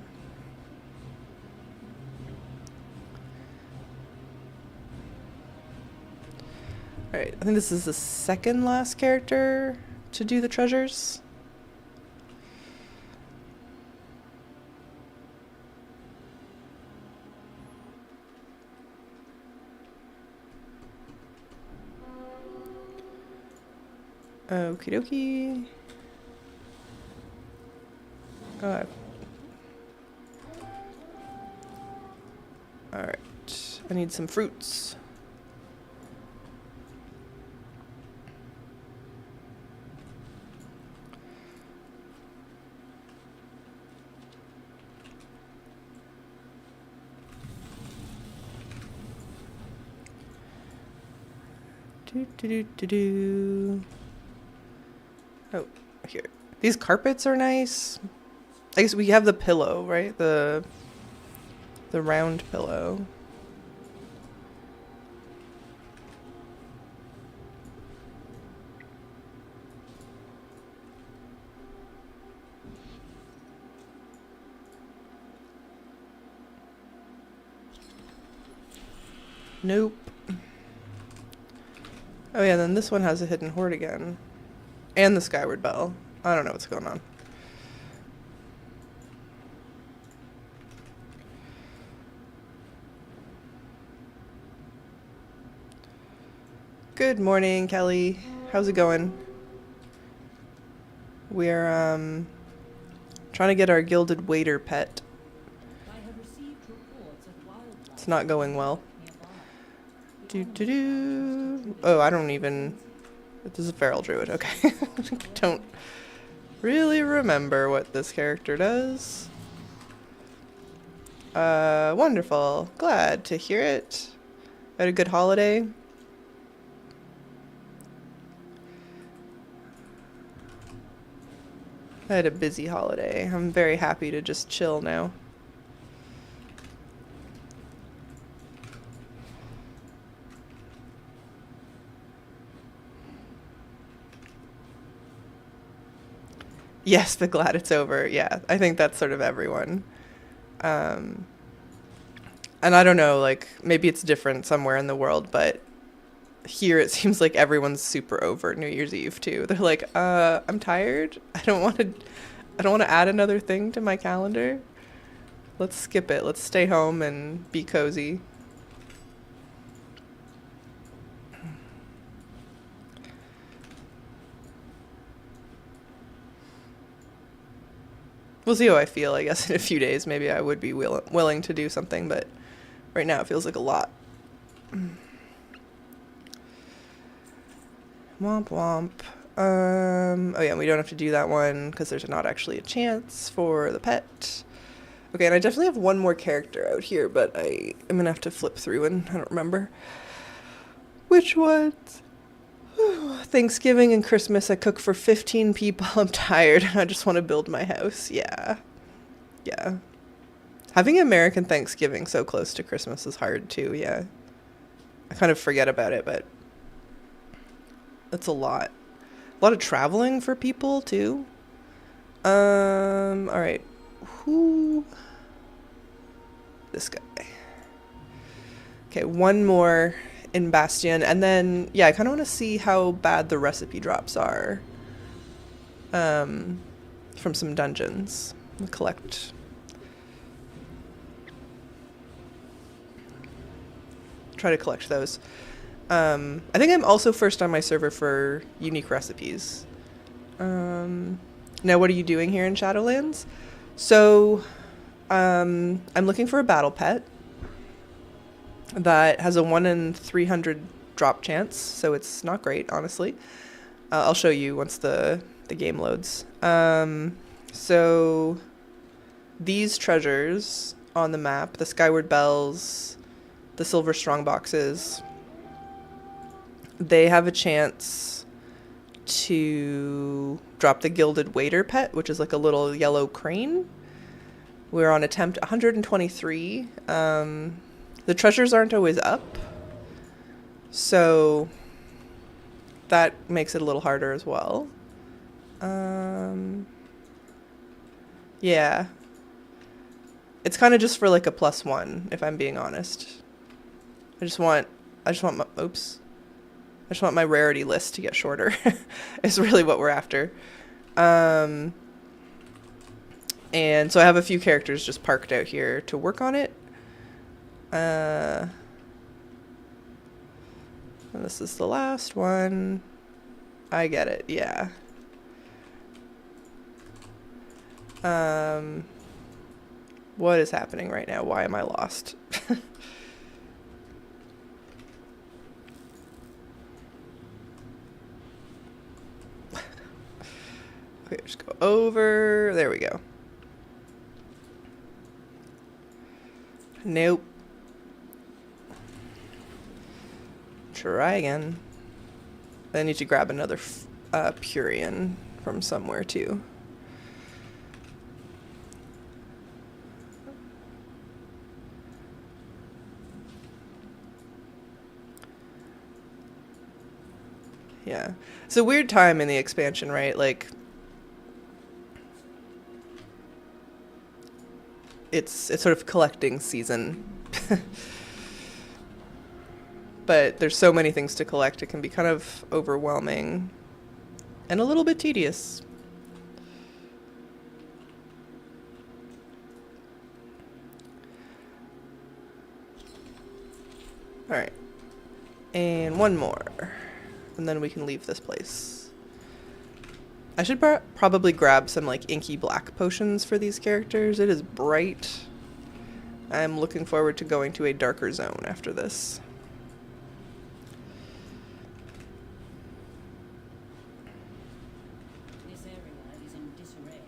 Alright, I think this is the second last character to do the treasures. Okie dokie. Alright, I need some fruits. Oh, here. These carpets are nice. I guess we have the pillow, right? The round pillow. Nope. Oh yeah, then this one has a hidden hoard again. And the Skyward Bell. I don't know what's going on. Good morning, Kelly. How's it going? We're trying to get our gilded waiter pet. It's not going well. Oh, I don't even... This is a feral druid, okay. Don't really remember what this character does. Wonderful. Glad to hear it. Had a good holiday. I had a busy holiday. I'm very happy to just chill now. Yes, but glad it's over. Yeah, I think that's sort of everyone. And I don't know, like, maybe it's different somewhere in the world, but here it seems like everyone's super over New Year's Eve too. They're like, I'm tired. I don't want to add another thing to my calendar. Let's skip it. Let's stay home and be cozy. We'll see how I feel, I guess, in a few days. Maybe I would be willing to do something, but right now it feels like a lot. Womp womp. Oh yeah, we don't have to do that one because there's not actually a chance for the pet. Okay, and I definitely have one more character out here, but I am gonna have to flip through and I don't remember which ones. Thanksgiving and Christmas, I cook for 15 people. I'm tired and I just want to build my house. Yeah. Yeah. Having American Thanksgiving so close to Christmas is hard too, yeah. I kind of forget about it, but that's a lot. A lot of traveling for people too. Alright. Who? This guy. Okay, one more in Bastion, and then yeah, I kind of want to see how bad the recipe drops are from some dungeons. We'll try to collect those. I think I'm also first on my server for unique recipes. Now, what are you doing here in Shadowlands? So, I'm looking for a battle pet that has a 1 in 300 drop chance, so it's not great, honestly. I'll show you once the game loads. So these treasures on the map, the Skyward Bells, the Silver Strongboxes, they have a chance to drop the Gilded Waiter pet, which is like a little yellow crane. We're on attempt 123. The treasures aren't always up, so that makes it a little harder as well. Yeah. It's kind of just for like a +1, if I'm being honest. I just want my, oops. I just want my rarity list to get shorter. Is really what we're after. And so I have a few characters just parked out here to work on it. And this is the last one. I get it, yeah. What is happening right now? Why am I lost? Okay, just go over. There we go. Nope. Try again. I need to grab another Purian from somewhere too. Yeah. It's a weird time in the expansion, right? Like, it's sort of collecting season. But there's so many things to collect, it can be kind of overwhelming and a little bit tedious. All right. And one more. And then we can leave this place. I should probably grab some like inky black potions for these characters. It is bright. I'm looking forward to going to a darker zone after this. This area is in disarray.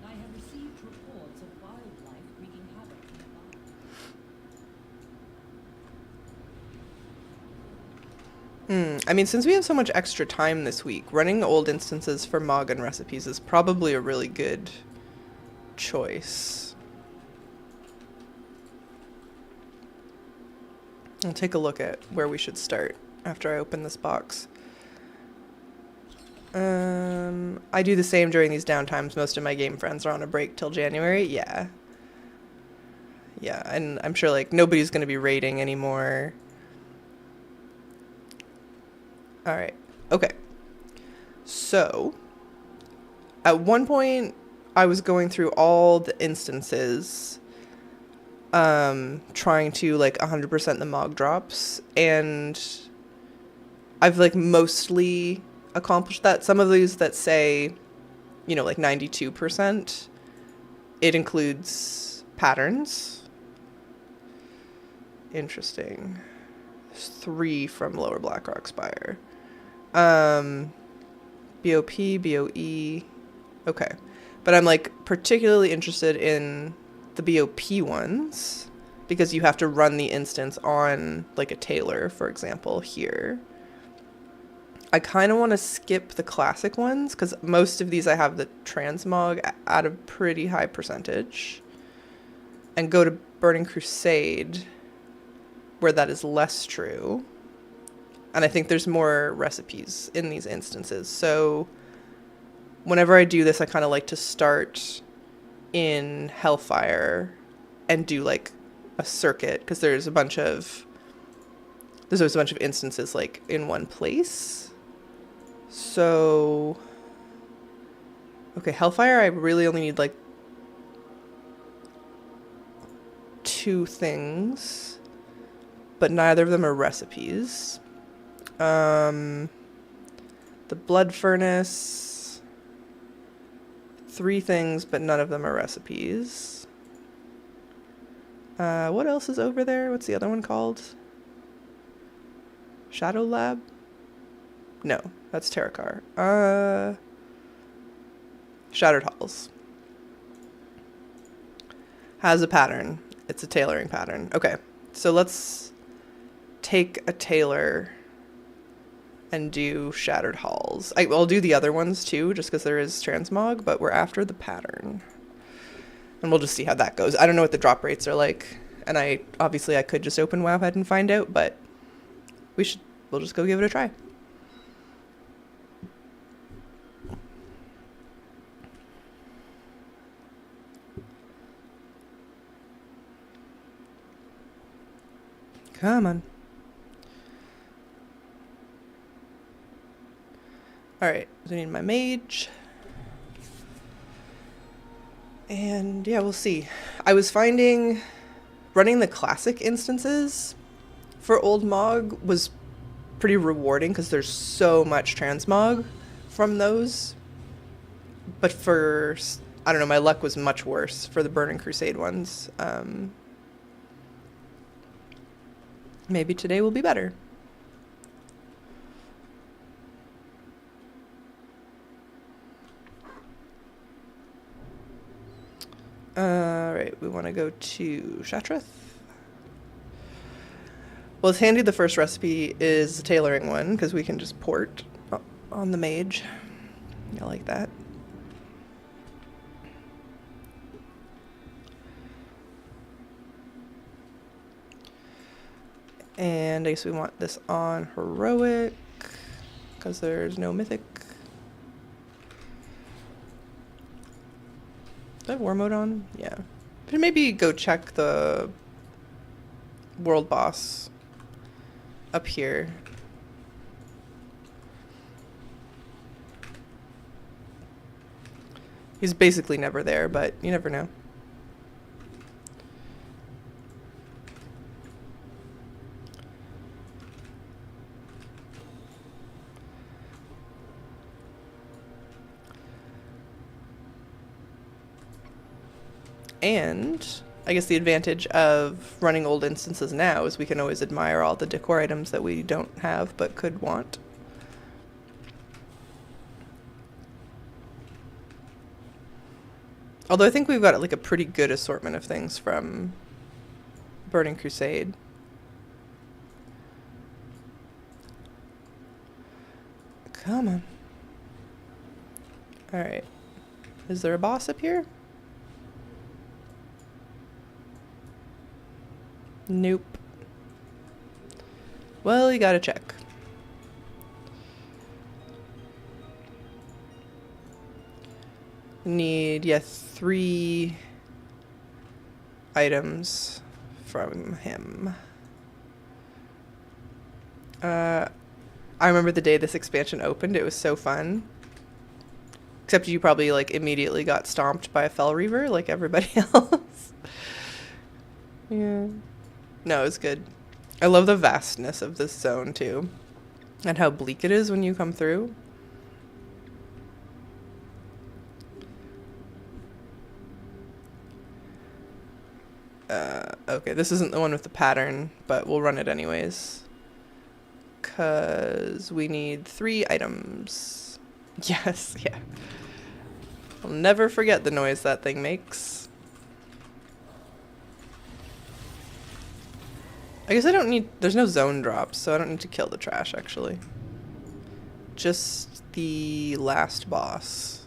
I have received reports of wildlife wreaking havoc nearby. I mean, since we have so much extra time this week, running old instances for Moggon recipes is probably a really good choice. I'll take a look at where we should start after I open this box. I do the same during these downtimes. Most of my game friends are on a break till January. Yeah. Yeah, and I'm sure like nobody's going to be raiding anymore. All right. Okay. So, at one point, I was going through all the instances, trying to like 100% the Mog drops, and I've like mostly accomplished that. Some of these that say, you know, like 92%, it includes patterns. Interesting. There's 3 from Lower Blackrock Spire. BOP, BOE. Okay. But I'm like particularly interested in the BOP ones because you have to run the instance on like a Tailor, for example, here. I kind of want to skip the classic ones because most of these I have the transmog at a pretty high percentage and go to Burning Crusade where that is less true. And I think there's more recipes in these instances. So whenever I do this, I kind of like to start in Hellfire and do like a circuit because there's always a bunch of instances like in one place. So, okay, Hellfire, I really only need like 2 things, but neither of them are recipes. The Blood Furnace, 3 things, but none of them are recipes. What else is over there? What's the other one called? Shadow Lab? No, that's Terracar. Shattered Halls. Has a pattern. It's a tailoring pattern. Okay, so let's take a tailor and do Shattered Halls. I'll do the other ones too, just because there is transmog, but we're after the pattern. And we'll just see how that goes. I don't know what the drop rates are like, and I could just open Wowhead and find out, but we'll just go give it a try. Come on. Alright, so I need my mage. And yeah, we'll see. I was finding running the classic instances for Old Mog was pretty rewarding because there's so much transmog from those. But I don't know, my luck was much worse for the Burning Crusade ones. Maybe today will be better. Alright, we want to go to Shattrath. Well, it's handy the first recipe is the tailoring one, because we can just port on the mage. I like that. And I guess we want this on heroic, because there's no mythic. Do I have war mode on? Yeah. But maybe go check the world boss up here. He's basically never there, but you never know. And I guess the advantage of running old instances now is we can always admire all the decor items that we don't have but could want. Although I think we've got like a pretty good assortment of things from Burning Crusade. Come on. Alright. Is there a boss up here? Nope. Well, you gotta check. Need, 3 items from him. I remember the day this expansion opened. It was so fun. Except you probably like immediately got stomped by a Fel Reaver like everybody else. Yeah. No, it's good. I love the vastness of this zone too. And how bleak it is when you come through. Okay, this isn't the one with the pattern, but we'll run it anyways. 'Cause we need 3 items. Yes, yeah. I'll never forget the noise that thing makes. I guess I don't need... There's no zone drops, so I don't need to kill the trash, actually. Just the last boss.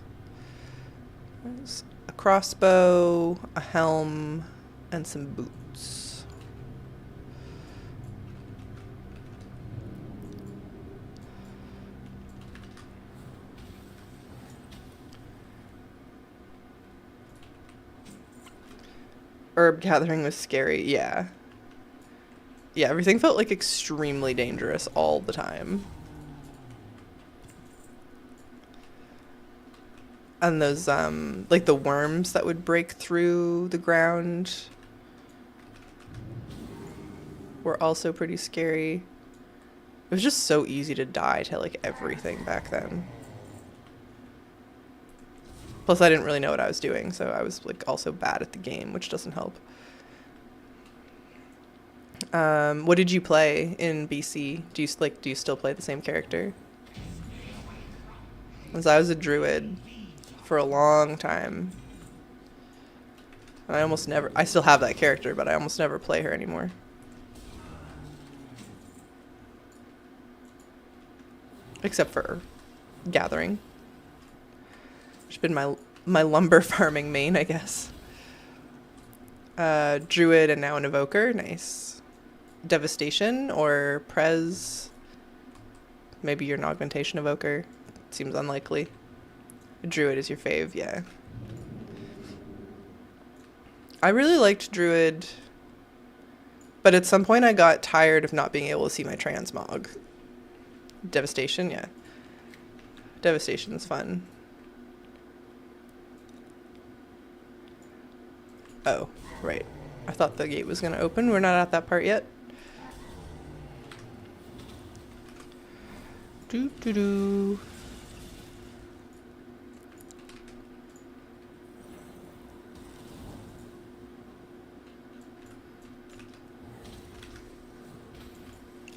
There's a crossbow, a helm, and some boots. Herb gathering was scary, yeah. Yeah, everything felt like extremely dangerous all the time. And those, like the worms that would break through the ground were also pretty scary. It was just so easy to die to like everything back then. Plus, I didn't really know what I was doing, so I was like also bad at the game, which doesn't help. What did you play in BC? Do you still play the same character? Because I was a druid for a long time. And I still have that character, but I almost never play her anymore. Except for gathering. Which has been my lumber farming main, I guess. Druid and now an evoker, nice. Devastation or Prez. Maybe you're an augmentation evoker. Seems unlikely. Druid is your fave, yeah. I really liked Druid, but at some point I got tired of not being able to see my transmog. Devastation, yeah. Devastation's fun. Oh, right. I thought the gate was going to open. We're not at that part yet. Doo-doo-doo.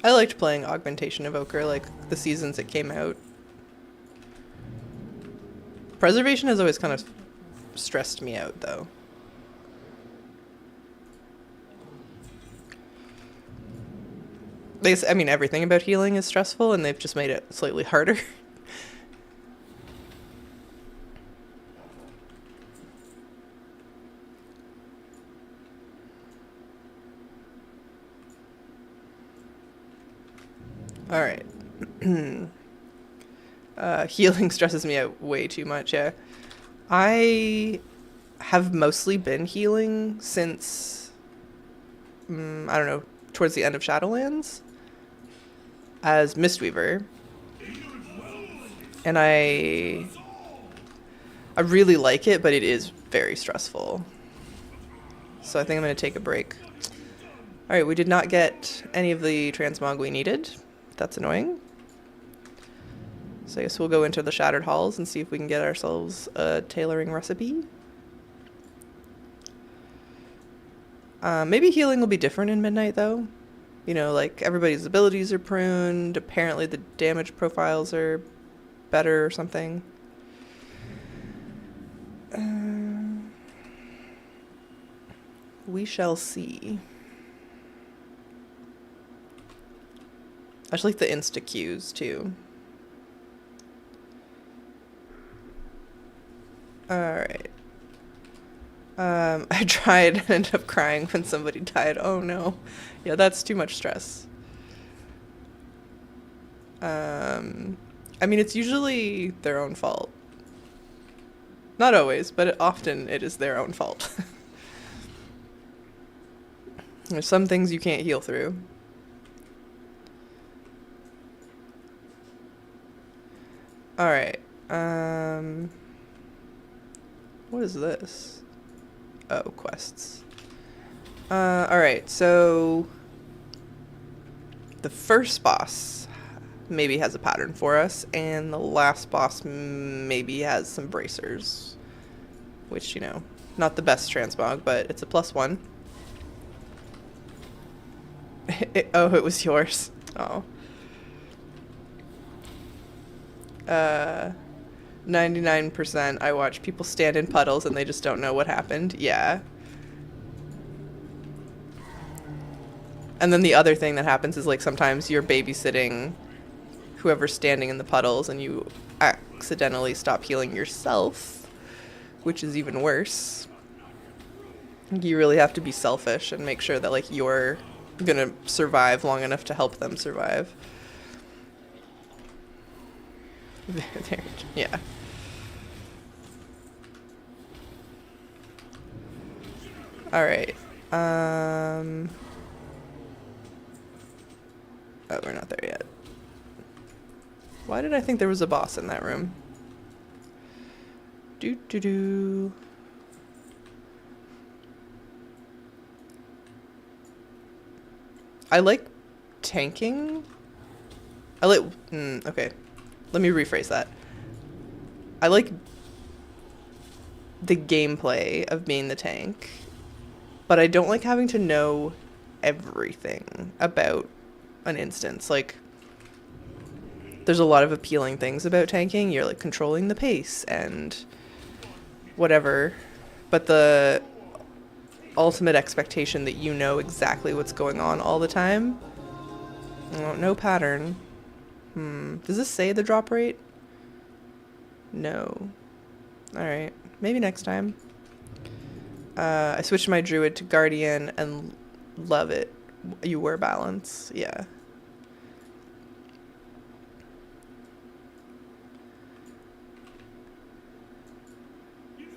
I liked playing Augmentation Evoker, like the seasons it came out. Preservation has always kind of stressed me out, though. I mean, everything about healing is stressful, and they've just made it slightly harder. Alright. Healing stresses me out way too much, yeah. I have mostly been healing since, I don't know, towards the end of Shadowlands as Mistweaver. And I really like it, but it is very stressful. So I think I'm going to take a break. Alright, we did not get any of the transmog we needed. That's annoying. So I guess we'll go into the Shattered Halls and see if we can get ourselves a tailoring recipe. Maybe healing will be different in Midnight, though. You know, like, everybody's abilities are pruned. Apparently the damage profiles are better or something. We shall see. I just like the insta-Qs, too. Alright. I tried and ended up crying when somebody died. Oh no. Yeah, that's too much stress. I mean, it's usually their own fault. Not always, but often it is their own fault. There's some things you can't heal through. Alright. What is this? Oh, quests. Alright, so the first boss maybe has a pattern for us, and the last boss maybe has some bracers. Which, you know, not the best transmog, but it's a +1. Oh, it was yours. Oh. 99% I watch people stand in puddles and they just don't know what happened. Yeah. And then the other thing that happens is, like, sometimes you're babysitting whoever's standing in the puddles and you accidentally stop healing yourself, which is even worse. You really have to be selfish and make sure that, like, you're gonna survive long enough to help them survive. Yeah. Alright. Oh, we're not there yet. Why did I think there was a boss in that room? Doo-doo-doo. I like tanking. I like... okay. Let me rephrase that. I like the gameplay of being the tank, but I don't like having to know everything about an instance. Like, there's a lot of appealing things about tanking. You're like controlling the pace and whatever, but the ultimate expectation that you know exactly what's going on all the time. Oh, no pattern. Does this say the drop rate? No. Alright. Maybe next time. I switched my druid to guardian and love it. You wear balance. Yeah.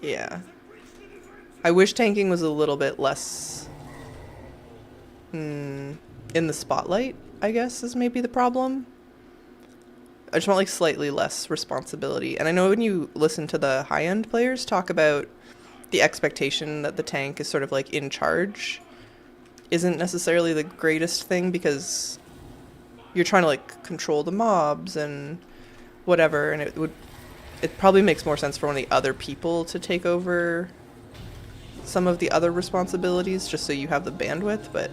Yeah. I wish tanking was a little bit less in the spotlight, I guess, is maybe the problem. I just want like slightly less responsibility. And I know when you listen to the high-end players talk about the expectation that the tank is sort of like in charge isn't necessarily the greatest thing, because you're trying to like control the mobs and whatever, and it probably makes more sense for one of the other people to take over some of the other responsibilities just so you have the bandwidth. But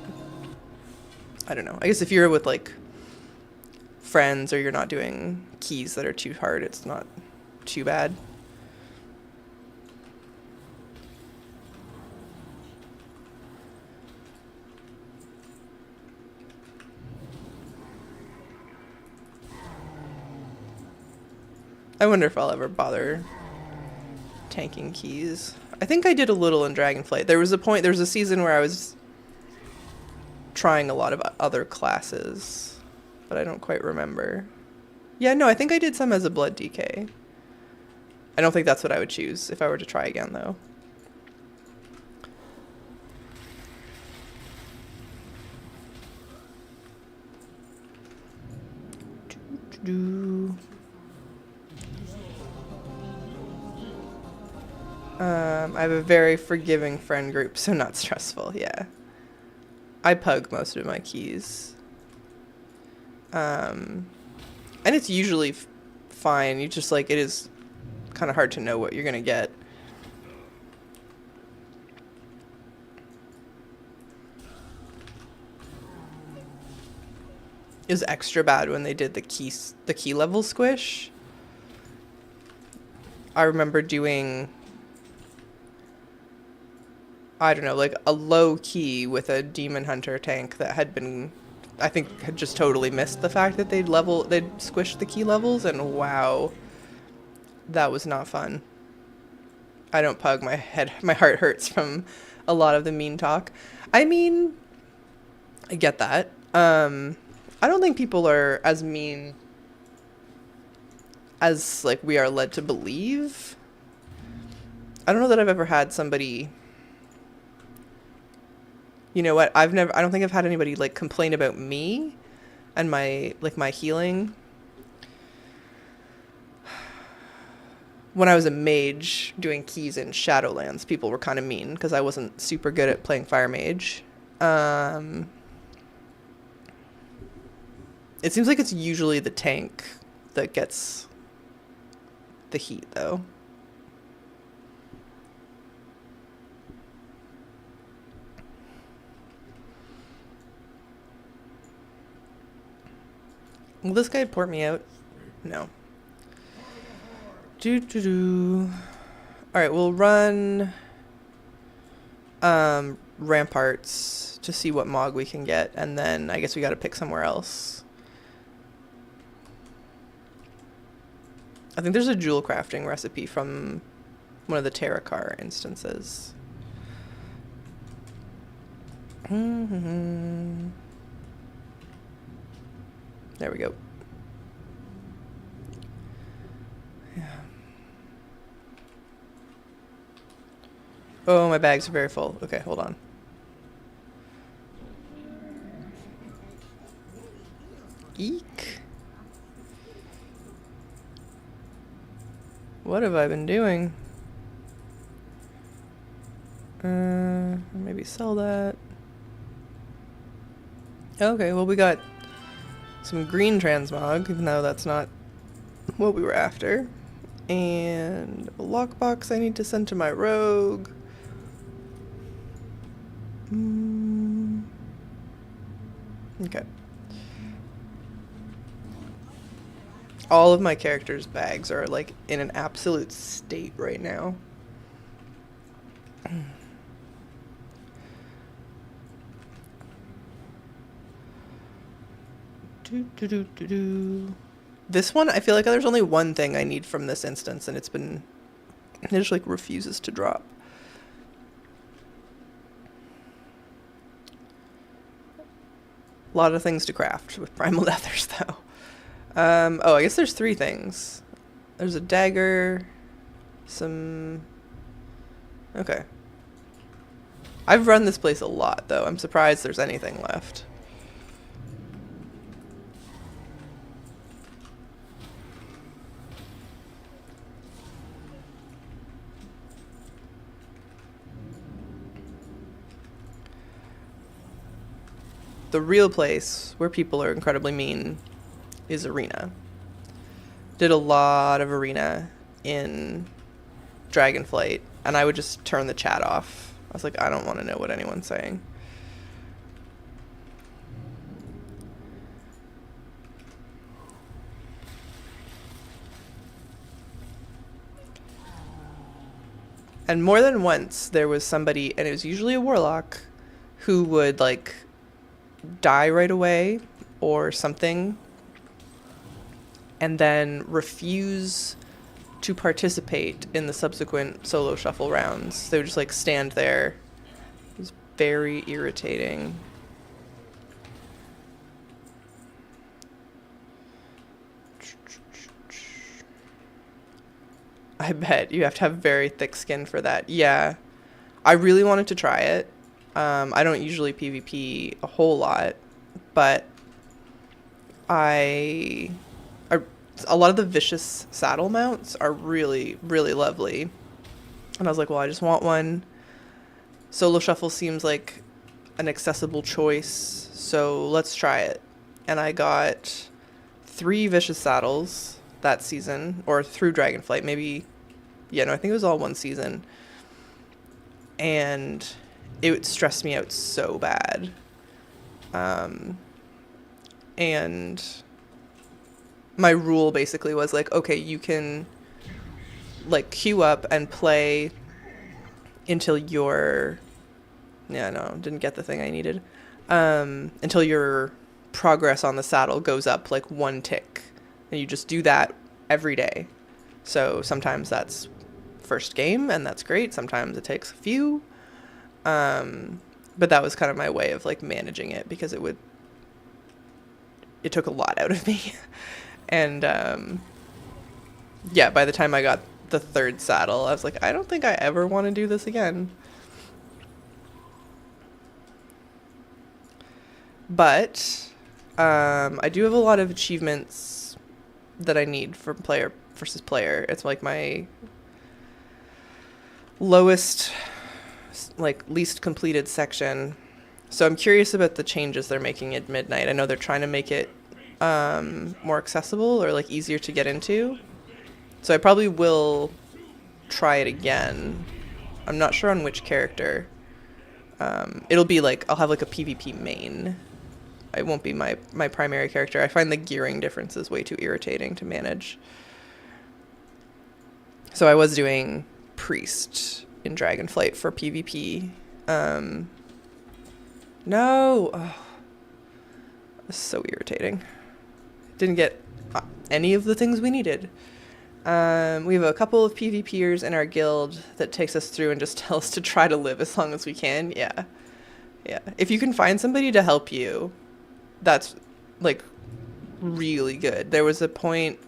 I don't know. I guess if you're with like friends or you're not doing keys that are too hard, it's not too bad. I wonder if I'll ever bother tanking keys. I think I did a little in Dragonflight. There was a season where I was trying a lot of other classes, but I don't quite remember. Yeah, no, I think I did some as a Blood DK. I don't think that's what I would choose if I were to try again, though. I have a very forgiving friend group, so not stressful, yeah. I pug most of my keys. And it's usually fine. You just like, it is kind of hard to know what you're gonna get. It was extra bad when they did the key level squish. I remember doing, I don't know, like a low key with a Demon Hunter tank that had been, I think, had just totally missed the fact that they'd squished the key levels, and wow, that was not fun. I don't pug, my heart hurts from a lot of the mean talk. I mean, I get that. I don't think people are as mean as like we are led to believe. I don't know that I've ever had somebody, you know what, I don't think I've had anybody like complain about me and my healing. When I was a mage doing keys in Shadowlands, people were kind of mean because I wasn't super good at playing Fire Mage. It seems like it's usually the tank that gets the heat, though. Will this guy port me out? No. Alright, we'll run ramparts to see what Mog we can get, and then I guess we gotta pick somewhere else. I think there's a jewel crafting recipe from one of the Terracar instances. There we go. Yeah. Oh, my bags are very full. Okay, hold on. Eek. What have I been doing? Maybe sell that. Okay, well, we got some green transmog, even though that's not what we were after. And a lockbox I need to send to my rogue. Okay. All of my characters' bags are like in an absolute state right now. This one, I feel like there's only one thing I need from this instance, and it just like refuses to drop. A lot of things to craft with Primal Nethers, though. Oh, I guess there's 3 things. There's a dagger, some... Okay. I've run this place a lot, though. I'm surprised there's anything left. The real place where people are incredibly mean is Arena. Did a lot of Arena in Dragonflight, and I would just turn the chat off. I was like, I don't want to know what anyone's saying. And more than once, there was somebody, and it was usually a warlock, who would, like, die right away or something, and then refuse to participate in the subsequent solo shuffle rounds. They would just, like, stand there. It was very irritating. I bet you have to have very thick skin for that. Yeah. I really wanted to try it. I don't usually PvP a whole lot, but a lot of the vicious saddle mounts are really, really lovely. And I was like, well, I just want one. Solo shuffle seems like an accessible choice, so let's try it. And I got 3 vicious saddles that season, or through Dragonflight, maybe. Yeah, no, I think it was all one season. And it stressed me out so bad. And my rule basically was like, okay, you can like queue up and play until your, yeah, no, didn't get the thing I needed. Until your progress on the saddle goes up like 1 tick. And you just do that every day. So sometimes that's first game, and that's great. Sometimes it takes a few. But that was kind of my way of like managing it, because it took a lot out of me. And yeah, by the time I got the 3rd saddle, I was like, I don't think I ever want to do this again. But I do have a lot of achievements that I need from player versus player. It's like my lowest, like least completed section. So I'm curious about the changes they're making at Midnight. I know they're trying to make it more accessible or like easier to get into. So I probably will try it again. I'm not sure on which character. It'll be like, I'll have like a PvP main. It won't be my primary character. I find the gearing differences way too irritating to manage. So I was doing Priest in Dragonflight for PvP. No! Oh, this is so irritating. Didn't get any of the things we needed. We have a couple of PvPers in our guild that takes us through and just tell us to try to live as long as we can. Yeah. Yeah. If you can find somebody to help you, that's like really good. There was a point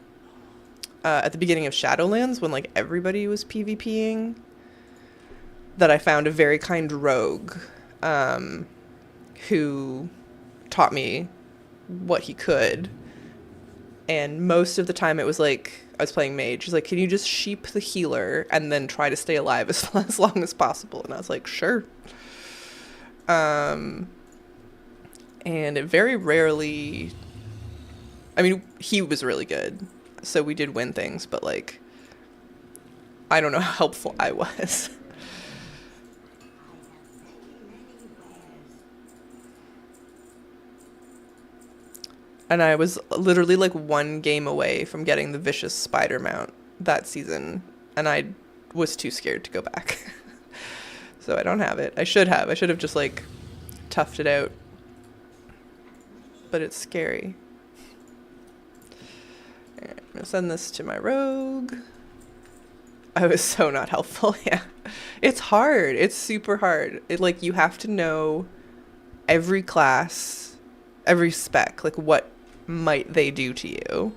at the beginning of Shadowlands when like everybody was PvPing that I found a very kind rogue who taught me what he could. And most of the time it was like, I was playing mage. He's like, can you just sheep the healer and then try to stay alive as long as possible? And I was like, sure. And it very rarely, I mean, he was really good, so we did win things, but like, I don't know how helpful I was. And I was literally like one game away from getting the vicious spider mount that season, and I was too scared to go back. So I don't have it. I should have. I should have just like toughed it out. But it's scary. All right, I'm gonna send this to my rogue. I was so not helpful. Yeah. It's hard. It's super hard. It like you have to know every class, every spec, like what might they do to you.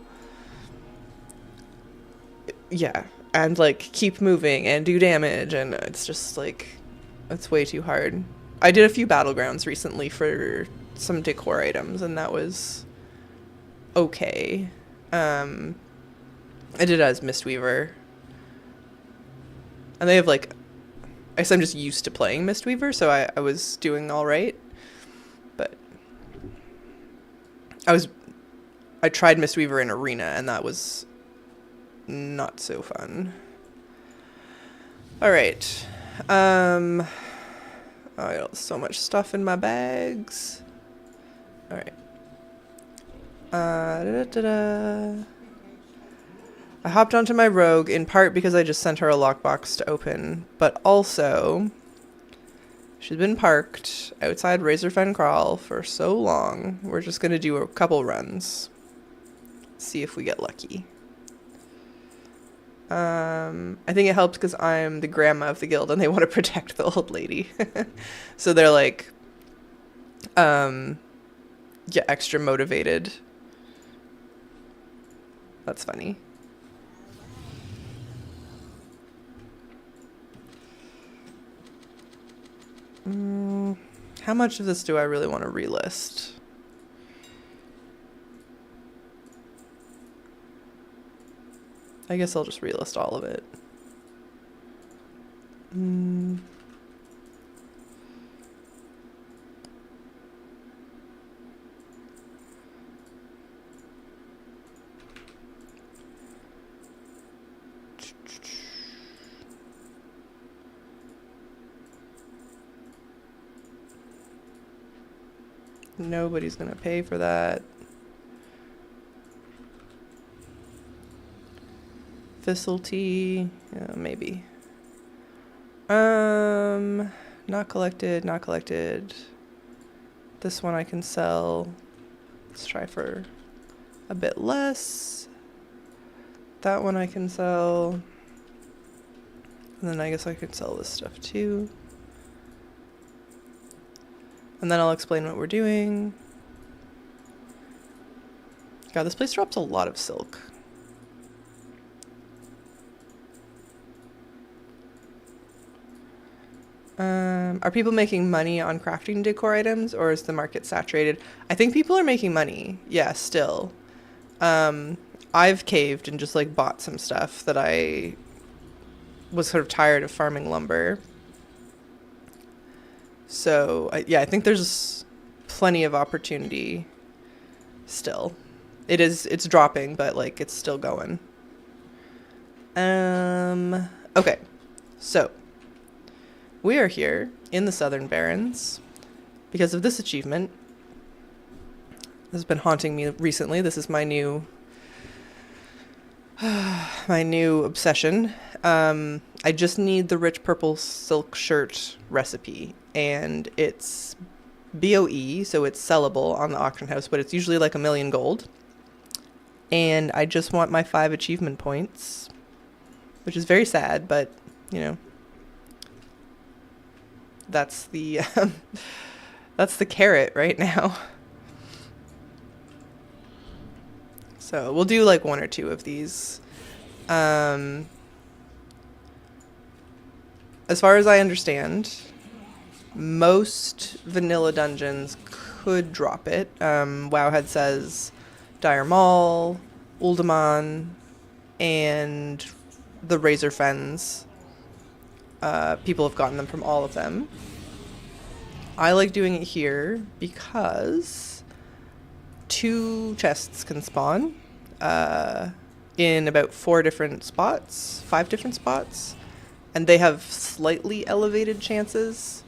Yeah. And like keep moving and do damage, and it's just like it's way too hard. I did a few battlegrounds recently for some decor items, and that was okay. I did it as Mistweaver. And they have like, I guess I'm just used to playing Mistweaver, so I was doing all right. But I tried Mistweaver in Arena, and that was not so fun. All right. I got so much stuff in my bags. All right. I hopped onto my rogue in part because I just sent her a lockbox to open, but also she's been parked outside Razorfen Crawl for so long. We're just going to do a couple runs. See if we get lucky. I think it helps because I'm the grandma of the guild and they want to protect the old lady. So they're like, yeah, extra motivated. That's funny. How much of this do I really want to relist? I guess I'll just relist all of it. Nobody's gonna pay for that. Facility, yeah, maybe. Not collected, not collected. This one I can sell. Let's try for a bit less. That one I can sell. And then I guess I could sell this stuff too. And then I'll explain what we're doing. God, this place drops a lot of silk. Are people making money on crafting decor items, or is the market saturated? I think people are making money. Yeah, still. I've caved and just like bought some stuff that I was sort of tired of farming lumber. So yeah, I think there's plenty of opportunity still. It's dropping, but like it's still going. Okay. So we are here in the Southern Barrens because of this achievement. This has been haunting me recently. This is my new obsession. I just need the rich purple silk shirt recipe, and it's BOE, so it's sellable on the auction house, but it's usually like 1,000,000 gold. And I just want my 5 achievement points, which is very sad, but you know, that's the that's the carrot right now. So we'll do like 1 or 2 of these. As far as I understand, most vanilla dungeons could drop it. Wowhead says Dire Maul, Uldaman, and the Razor Fens. People have gotten them from all of them. I like doing it here because 2 chests can spawn in about 4 different spots, 5 different spots, and they have slightly elevated chances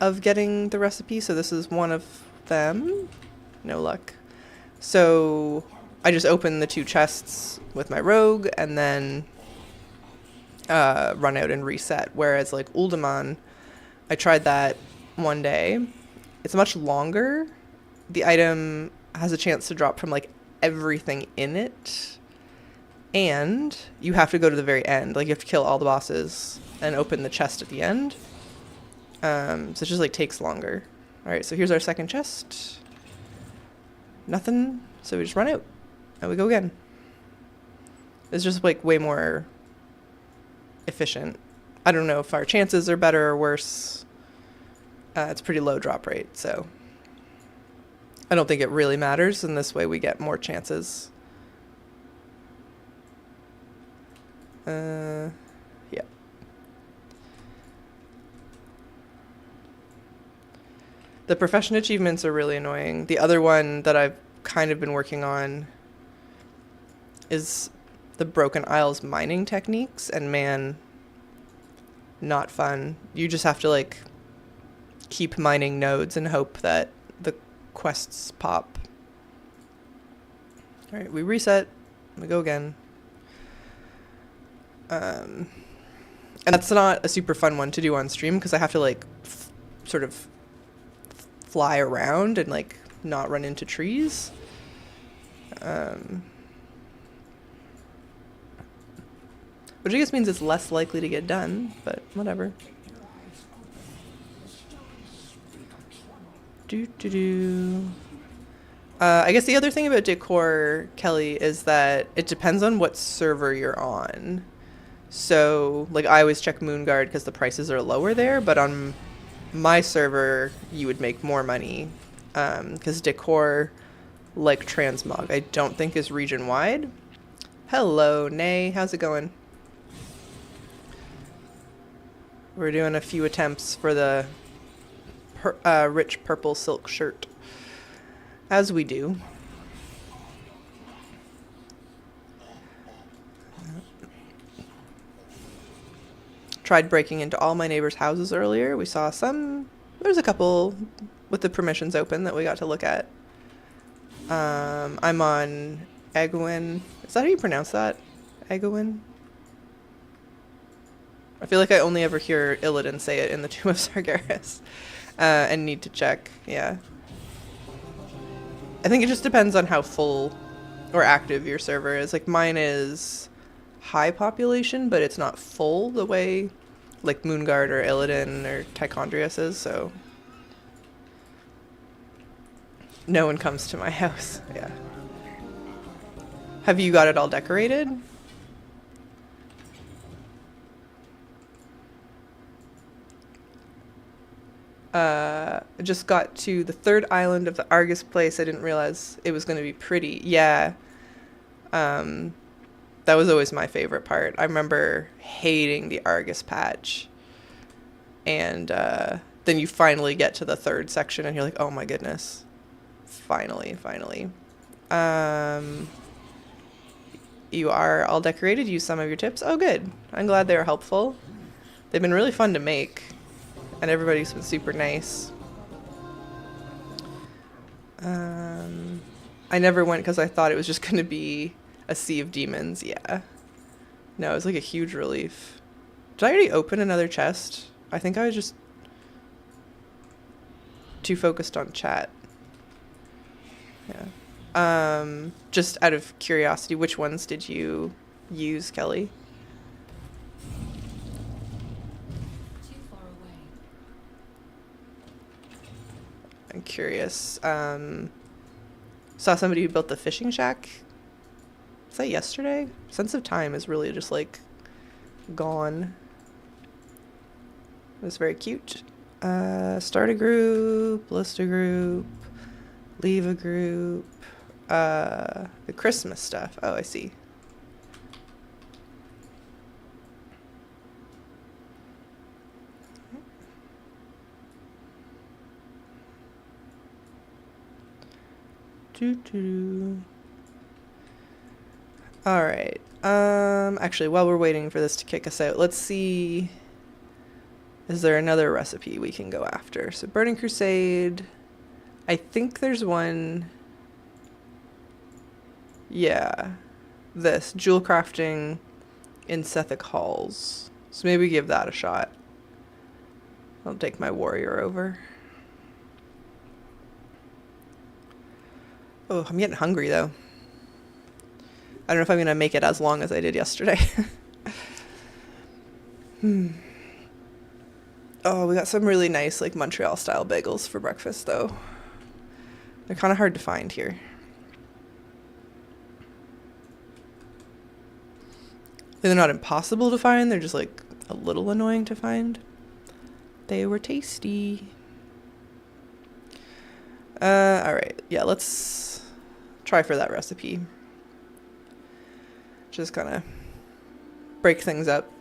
of getting the recipe, so this is one of them. No luck. So I just open the 2 chests with my rogue and then run out and reset. Whereas like Uldaman, I tried that one day. It's much longer. The item has a chance to drop from like everything in it. And you have to go to the very end. Like you have to kill all the bosses and open the chest at the end. So it just like takes longer. Alright, so here's our second chest. Nothing. So we just run out. And we go again. It's just like way more efficient. I don't know if our chances are better or worse. It's pretty low drop rate, so I don't think it really matters. In this way we get more chances. Yeah. The profession achievements are really annoying. The other one that I've kind of been working on is the Broken Isles mining techniques, and man, not fun. You just have to like keep mining nodes and hope that the quests pop. Alright, we reset. We go again. And that's not a super fun one to do on stream because I have to like sort of fly around and like not run into trees. Which I guess means it's less likely to get done, but whatever. I guess the other thing about Decor, Kelly, is that it depends on what server you're on. So, like, I always check Moonguard because the prices are lower there, but on my server, you would make more money. Because Decor, like Transmog, I don't think is region-wide. Hello, Nay. How's it going? We're doing a few attempts for the rich purple silk shirt. As we do. Tried breaking into all my neighbors' houses earlier. We saw some. There's a couple with the permissions open that we got to look at. I'm on Egwin. Is that how you pronounce that? Egwin? I feel like I only ever hear Illidan say it in the Tomb of Sargeras. And need to check. Yeah. I think it just depends on how full or active your server is. Like mine is high population, but it's not full the way like Moonguard or Illidan or Tichondrius is, so no one comes to my house. Yeah. Have you got it all decorated? Just got to the 3rd island of the Argus place. I didn't realize it was going to be pretty. Yeah. That was always my favorite part. I remember hating the Argus patch. And then you finally get to the 3rd section and you're like, oh my goodness. Finally. You are all decorated. Use some of your tips. Oh, good. I'm glad they were helpful. They've been really fun to make. And everybody's been super nice. I never went because I thought it was just going to be a sea of demons. Yeah. No, it was like a huge relief. Did I already open another chest? I think I was just too focused on chat. Yeah. Just out of curiosity, which ones did you use, Kelly? I'm curious. Saw somebody who built the fishing shack. Was that yesterday? Sense of time is really just like gone. It was very cute. Start a group, list a group, leave a group. The Christmas stuff. Oh, I see. All right. Actually, while we're waiting for this to kick us out, let's see. Is there another recipe we can go after? So Burning Crusade. I think there's one. Yeah. This. Jewel crafting in Sethic Halls. So maybe give that a shot. I'll take my warrior over. Oh, I'm getting hungry though. I don't know if I'm going to make it as long as I did yesterday. Oh, we got some really nice like Montreal style bagels for breakfast though. They're kind of hard to find here. They're not impossible to find, they're just like a little annoying to find. They were tasty. Alright, yeah, let's try for that recipe. Just kind of break things up.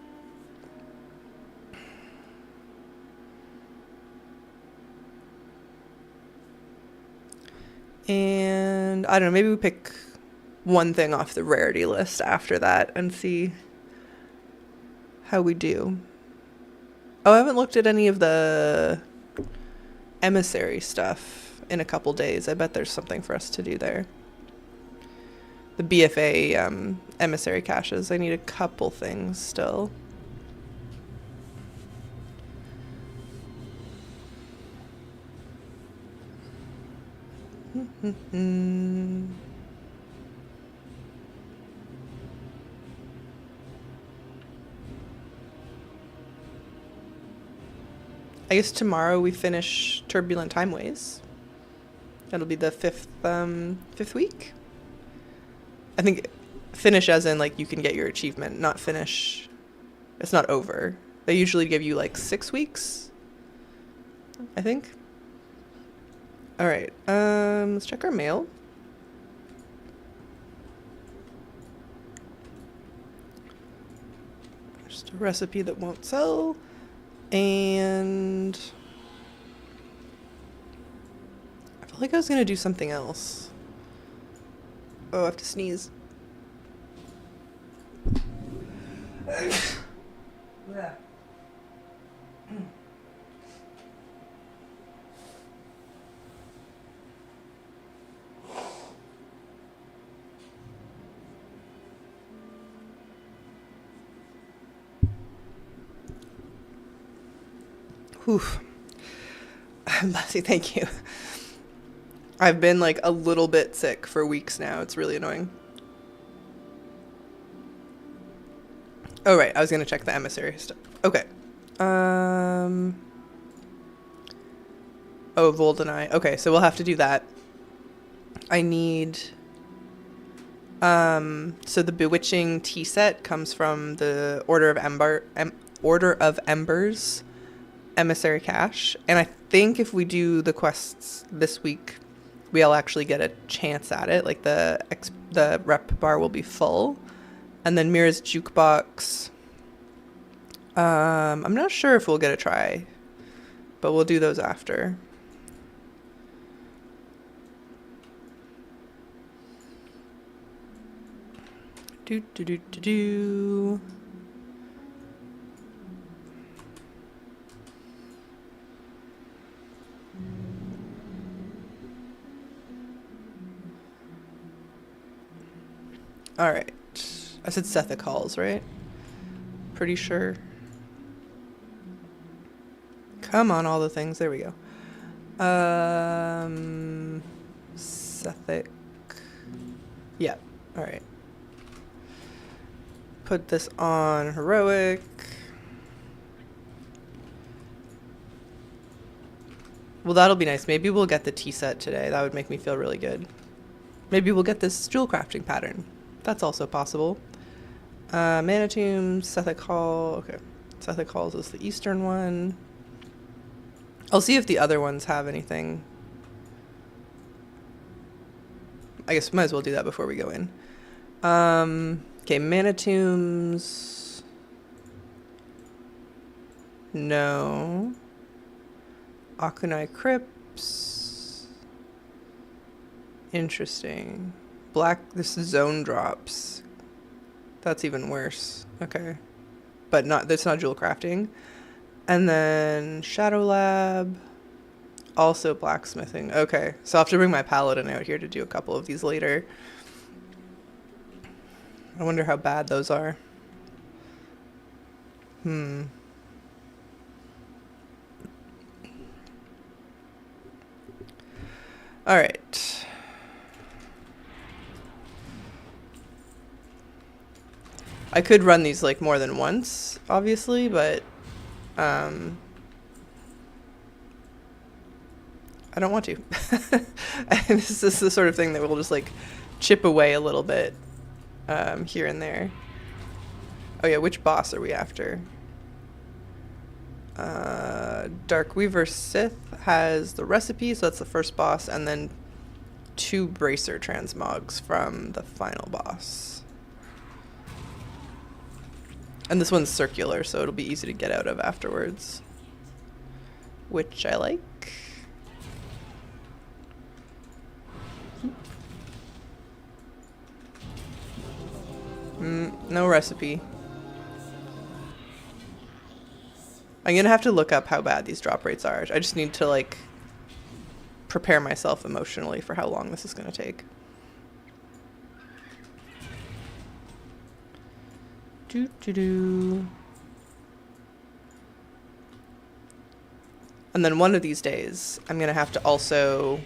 And I don't know, maybe we pick one thing off the rarity list after that and see how we do. Oh, I haven't looked at any of the emissary stuff in a couple days. I bet there's something for us to do there. The BFA emissary caches. I need a couple things still. I guess tomorrow we finish Turbulent Timeways. That'll be the fifth week. I think finish as in like you can get your achievement, not finish. It's not over. They usually give you like 6 weeks, I think. All right, let's check our mail. Just a recipe that won't sell. And I felt like I was going to do something else. Oh, I have to sneeze. Yeah. Whew. Lassie, thank you. I've been like a little bit sick for weeks now. It's really annoying. Oh, right. I was going to check the emissary stuff. Okay. Oh, Voldenai. Okay, so we'll have to do that. I need... so the Bewitching tea set comes from the Order of Embers emissary cache, and I think if we do the quests this week, we'll actually get a chance at it. Like the rep bar will be full, and then Mira's jukebox. I'm not sure if we'll get a try, but we'll do those after. Do. All right. I said Sethic Halls, right? Pretty sure. Come on, all the things. There we go. Sethic. Yeah. All right. Put this on heroic. Well, that'll be nice. Maybe we'll get the tea set today. That would make me feel really good. Maybe we'll get this jewel crafting pattern. That's also possible. Mana Tomb, Sethic Hall. Okay. Sethic Halls is the eastern one. I'll see if the other ones have anything. I guess we might as well do that before we go in. Okay, Mana Tombs. No. Akunai Crypts. Interesting. Black, this is zone drops. That's even worse. Okay. But that's not jewel crafting. And then Shadow Lab, also blacksmithing. Okay, so I'll have to bring my paladin out here to do a couple of these later. I wonder how bad those are. All right. I could run these like more than once, obviously, but I don't want to. And this is the sort of thing that will just like chip away a little bit here and there. Oh yeah, which boss are we after? Darkweaver Sith has the recipe, so that's the first boss, and then 2 bracer transmogs from the final boss. And this one's circular, so it'll be easy to get out of afterwards, which I like. No recipe. I'm gonna have to look up how bad these drop rates are. I just need to like prepare myself emotionally for how long this is gonna take. And then one of these days, I'm gonna have to also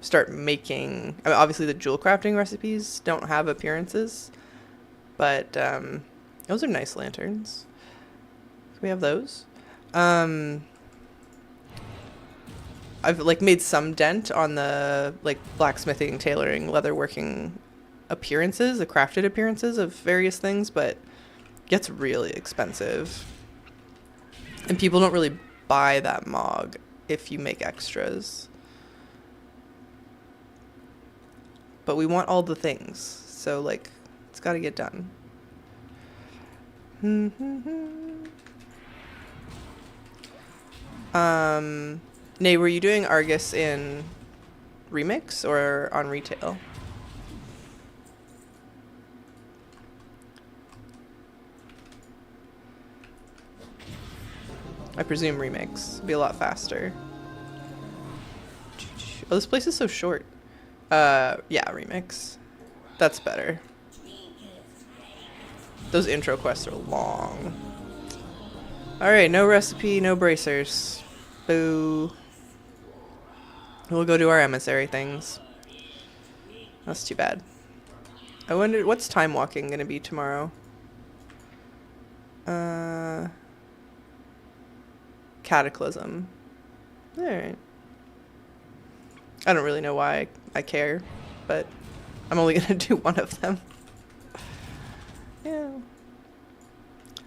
start making. I mean, obviously, the jewel crafting recipes don't have appearances, but those are nice lanterns. Can we have those? I've like made some dent on the like blacksmithing, tailoring, leatherworking appearances, the crafted appearances of various things, but it gets really expensive. And people don't really buy that mog if you make extras. But we want all the things, so like it's got to get done. Nay, were you doing Argus in Remix or on retail? I presume Remix. It'll be a lot faster. Oh, this place is so short. Yeah, Remix. That's better. Those intro quests are long. Alright, no recipe, no bracers. Boo. We'll go do our emissary things. That's too bad. I wonder, what's time walking gonna be tomorrow? Cataclysm. Alright. I don't really know why I care, but I'm only gonna do one of them. Yeah.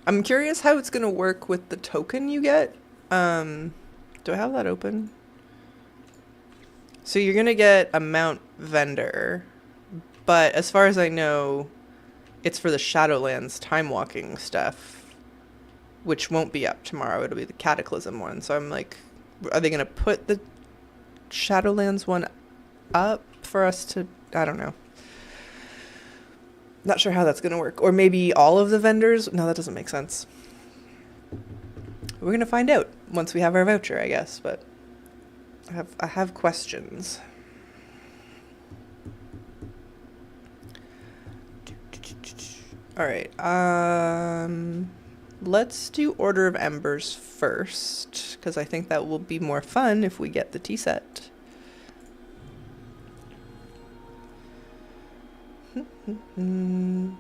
I'm curious how it's gonna work with the token you get. Do I have that open? So you're gonna get a Mount Vendor, but as far as I know, it's for the Shadowlands time walking stuff, which won't be up tomorrow. It'll be the Cataclysm one. So I'm like, are they gonna put the Shadowlands one up for us to? I don't know. Not sure how that's gonna work. Or maybe all of the vendors. No, that doesn't make sense. We're gonna find out once we have our voucher, I guess. But I have questions. All right. Let's do Order of Embers first, because I think that will be more fun if we get the tea set. And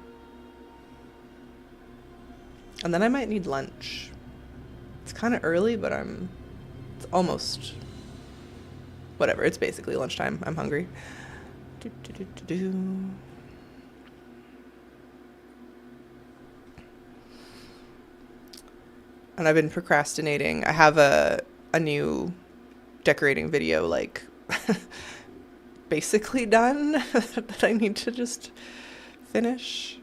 then I might need lunch. It's kind of early, but it's almost, whatever, it's basically lunchtime. I'm hungry. And I've been procrastinating. I have a new decorating video, like, basically done that I need to just finish.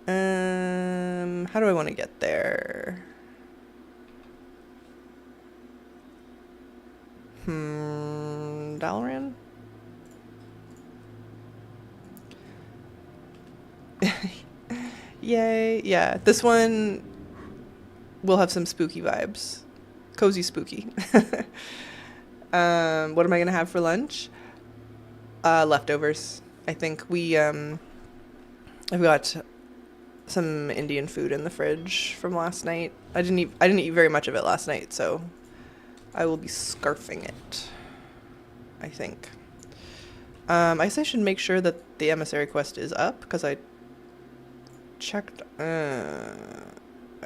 How do I want to get there? Dalaran? Yay. Yeah, this one will have some spooky vibes. Cozy spooky. What am I gonna have for lunch? Leftovers. I think I've got some Indian food in the fridge from last night. I didn't eat very much of it last night, so I will be scarfing it, I think. I guess I should make sure that the emissary quest is up, because I checked. I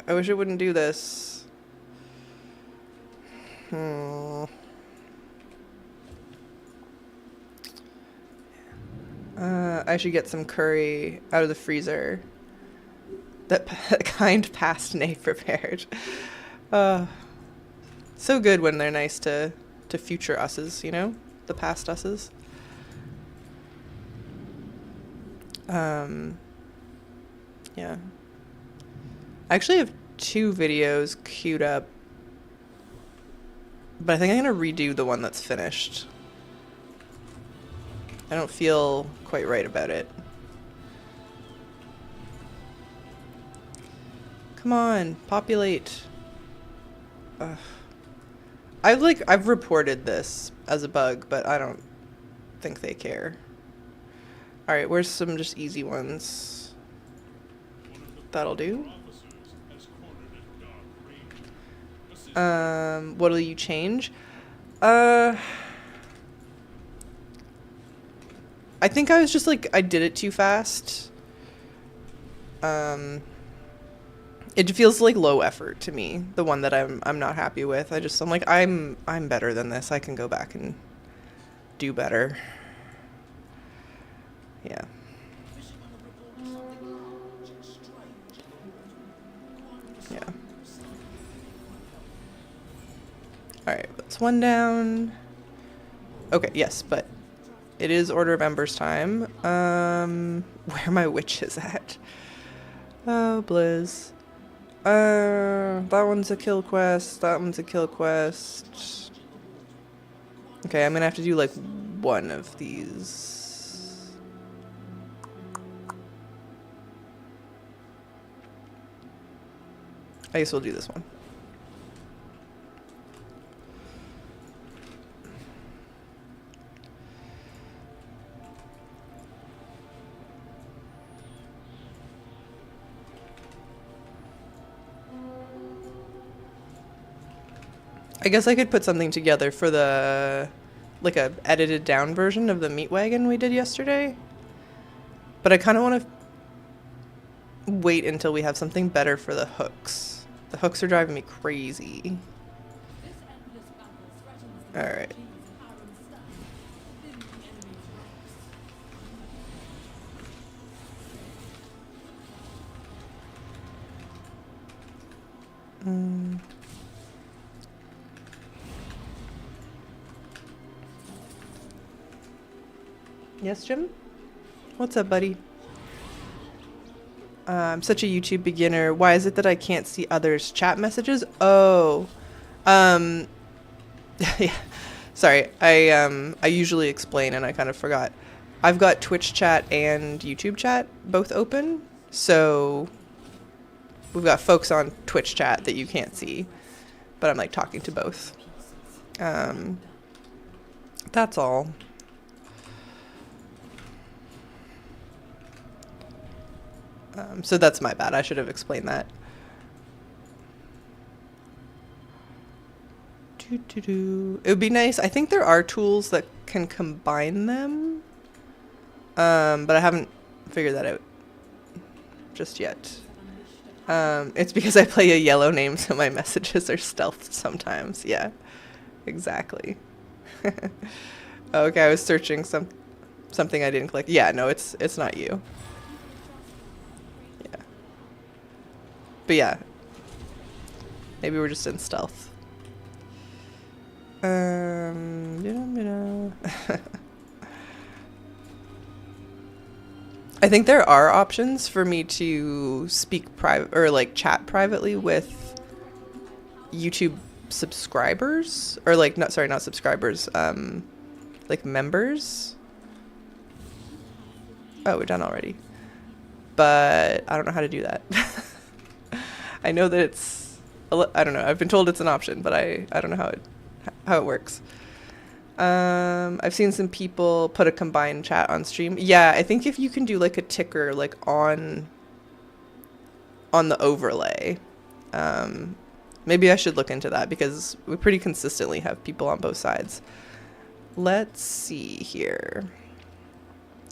wish it wouldn't do this. I should get some curry out of the freezer that kind past Nay prepared. So good when they're nice to future us's, you know? The past us's. Yeah. I actually have 2 videos queued up, but I think I'm gonna redo the one that's finished. I don't feel quite right about it. Come on, populate. Ugh. I've reported this as a bug, but I don't think they care. Alright, where's some just easy ones? That'll do. What'll you change? I think I was just like, I did it too fast. It feels like low effort to me, the one that I'm not happy with. I'm like, I'm better than this. I can go back and do better. Yeah. Yeah. Alright, that's one down. Okay, yes, but it is Order of Embers time. Where my witch is at. Oh, Blizz. That one's a kill quest. That one's a kill quest. Okay, I'm gonna have to do like one of these. I guess we'll do this one. I guess I could put something together for like a edited down version of the meat wagon we did yesterday. But I kind of want to wait until we have something better for the hooks. The hooks are driving me crazy. Alright. Yes, Jim? What's up, buddy? I'm such a YouTube beginner. Why is it that I can't see others' chat messages? Oh. Yeah. Sorry. I usually explain and I kind of forgot. I've got Twitch chat and YouTube chat both open. So we've got folks on Twitch chat that you can't see, but I'm like talking to both. That's all. So that's my bad. I should have explained that. It would be nice. I think there are tools that can combine them. But I haven't figured that out just yet. It's because I play a yellow name, so my messages are stealthed sometimes. Yeah, exactly. Okay, I was searching something I didn't click. Yeah, no, it's not you. Yeah. But yeah, maybe we're just in stealth. I think there are options for me to speak private or like chat privately with YouTube subscribers or like not subscribers, like members. Oh, we're done already. but I don't know how to do that. I know that I don't know. I've been told it's an option, but I don't know how it works. I've seen some people put a combined chat on stream. Yeah, I think if you can do like a ticker like on the overlay, maybe I should look into that because we pretty consistently have people on both sides. Let's see here.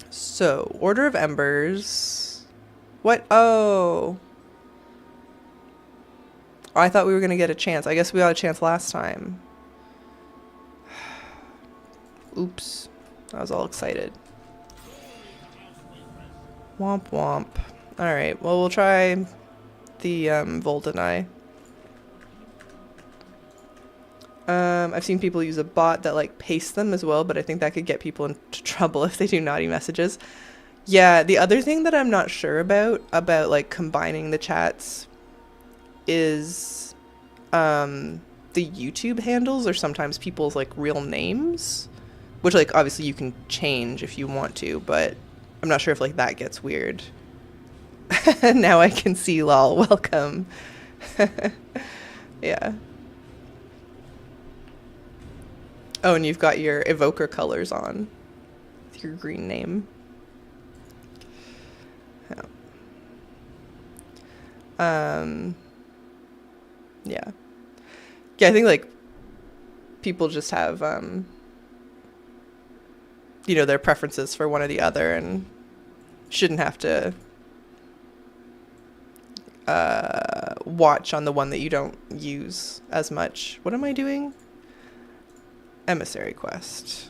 So, Order of Embers. What? Oh, I thought we were going to get a chance. I guess we got a chance last time. Oops. I was all excited. Womp womp. Alright, well, we'll try the Voldenai. I've seen people use a bot that like pastes them as well, but I think that could get people into trouble if they do naughty messages. Yeah, the other thing that I'm not sure about like combining the chats is the YouTube handles are sometimes people's like real names, which like obviously you can change if you want to, but I'm not sure if like that gets weird. Now I can see lol. Welcome. Yeah. Oh, and you've got your evoker colors on with your green name. Yeah. Yeah. Yeah, I think like people just have you know, their preferences for one or the other and shouldn't have to watch on the one that you don't use as much. What am I doing? Emissary quest.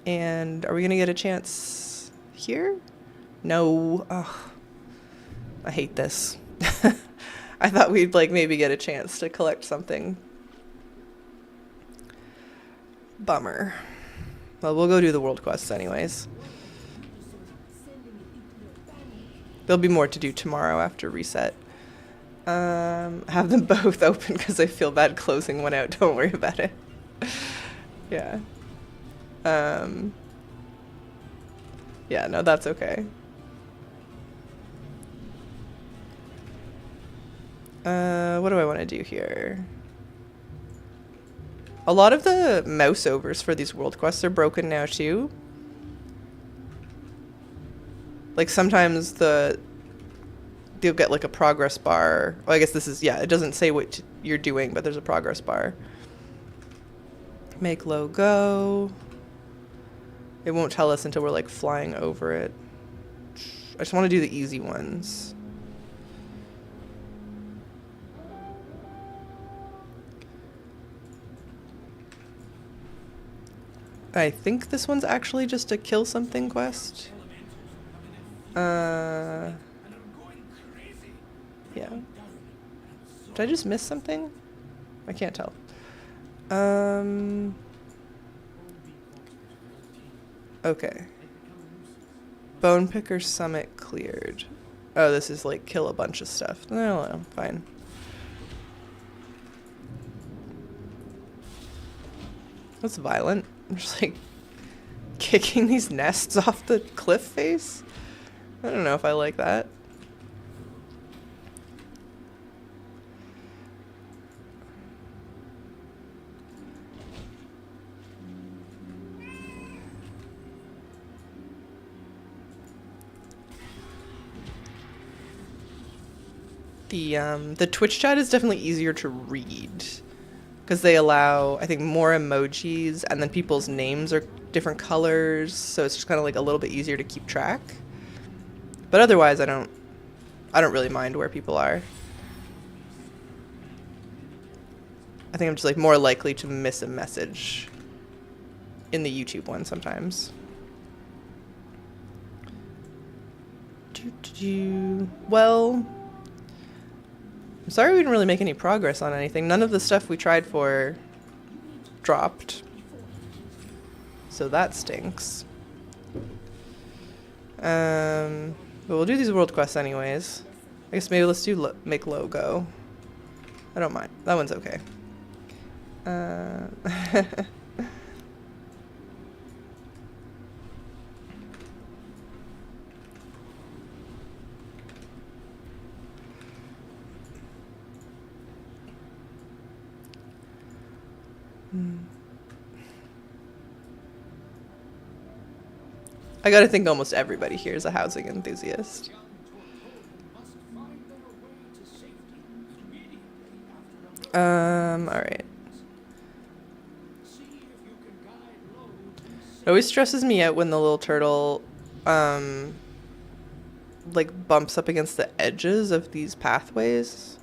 And are we gonna get a chance here? No. Ugh. I hate this. I thought we'd like maybe get a chance to collect something. Bummer. Well, we'll go do the world quests anyways. There'll be more to do tomorrow after reset. Have them both open because I feel bad closing one out. Don't worry about it. Yeah. Yeah, no, that's okay. What do I want to do here? A lot of the mouse overs for these world quests are broken now too. Like sometimes you'll get like a progress bar. Well, I guess this is, yeah, it doesn't say what you're doing, but there's a progress bar. Make low go. It won't tell us until we're like flying over it. I just want to do the easy ones. I think this one's actually just a kill something quest. Yeah. Did I just miss something? I can't tell. Okay. Bone Picker Summit cleared. Oh, this is like kill a bunch of stuff. No, fine. That's violent. I'm just like kicking these nests off the cliff face. I don't know if I like that. The Twitch chat is definitely easier to read because they allow, I think, more emojis and then people's names are different colors, so it's just kind of like a little bit easier to keep track. But otherwise, I don't really mind where people are. I think I'm just like more likely to miss a message in the YouTube one sometimes. Well, I'm sorry we didn't really make any progress on anything. None of the stuff we tried for dropped. So that stinks. But we'll do these world quests anyways. I guess maybe let's do make logo. I don't mind. That one's okay. I gotta think almost everybody here is a housing enthusiast. Alright. It always stresses me out when the little turtle, like bumps up against the edges of these pathways.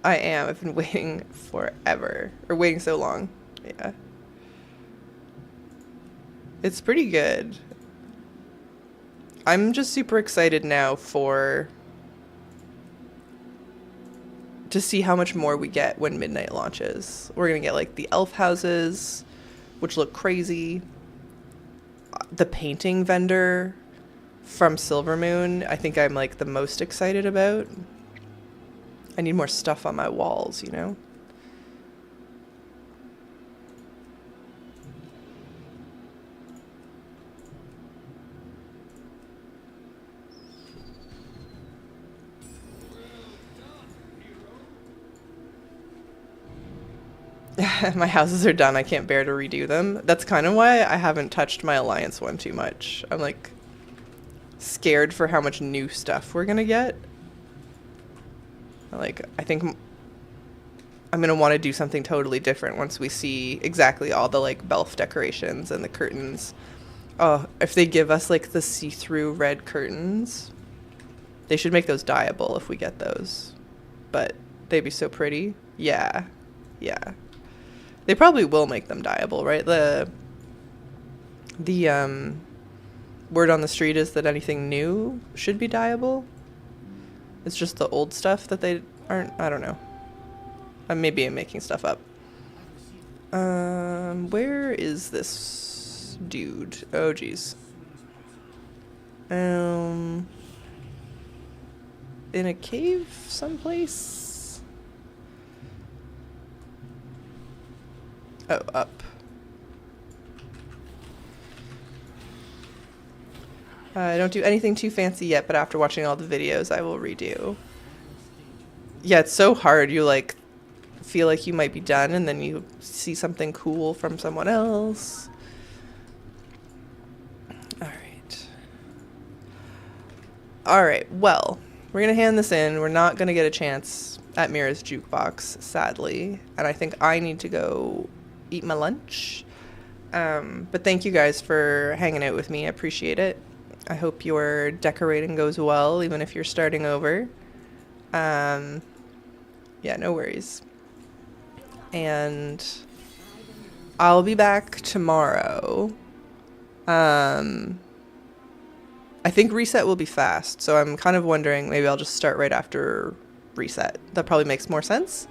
I am. I've been waiting forever. Or waiting so long. Yeah. It's pretty good. I'm just super excited now to see how much more we get when Midnight launches. We're gonna get like the elf houses, which look crazy. The painting vendor from Silvermoon, I think I'm like the most excited about. I need more stuff on my walls, you know? My houses are done. I can't bear to redo them. That's kind of why I haven't touched my Alliance one too much. I'm like scared for how much new stuff we're gonna get. Like, I think I'm gonna want to do something totally different once we see exactly all the like Belf decorations and the curtains. Oh, if they give us like the see-through red curtains, they should make those dyeable if we get those. But they'd be so pretty. Yeah. Yeah. They probably will make them dyeable, right? The word on the street is that anything new should be dyeable. It's just the old stuff that they aren't. I don't know. Maybe I'm making stuff up. Where is this dude? Oh, geez. In a cave someplace? Oh, up. I don't do anything too fancy yet, but after watching all the videos, I will redo. Yeah, it's so hard. You like feel like you might be done, and then you see something cool from someone else. All right. Well, we're gonna hand this in. We're not gonna get a chance at Mira's jukebox, sadly, and I think I need to go eat my lunch. But thank you guys for hanging out with me. I appreciate it. I hope your decorating goes well, even if you're starting over. Yeah, no worries. And I'll be back tomorrow. I think reset will be fast, so I'm kind of wondering maybe I'll just start right after reset. That probably makes more sense.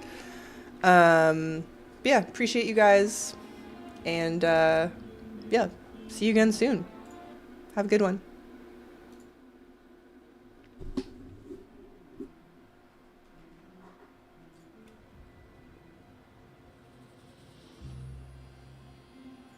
Yeah, appreciate you guys. And yeah, see you again soon. Have a good one.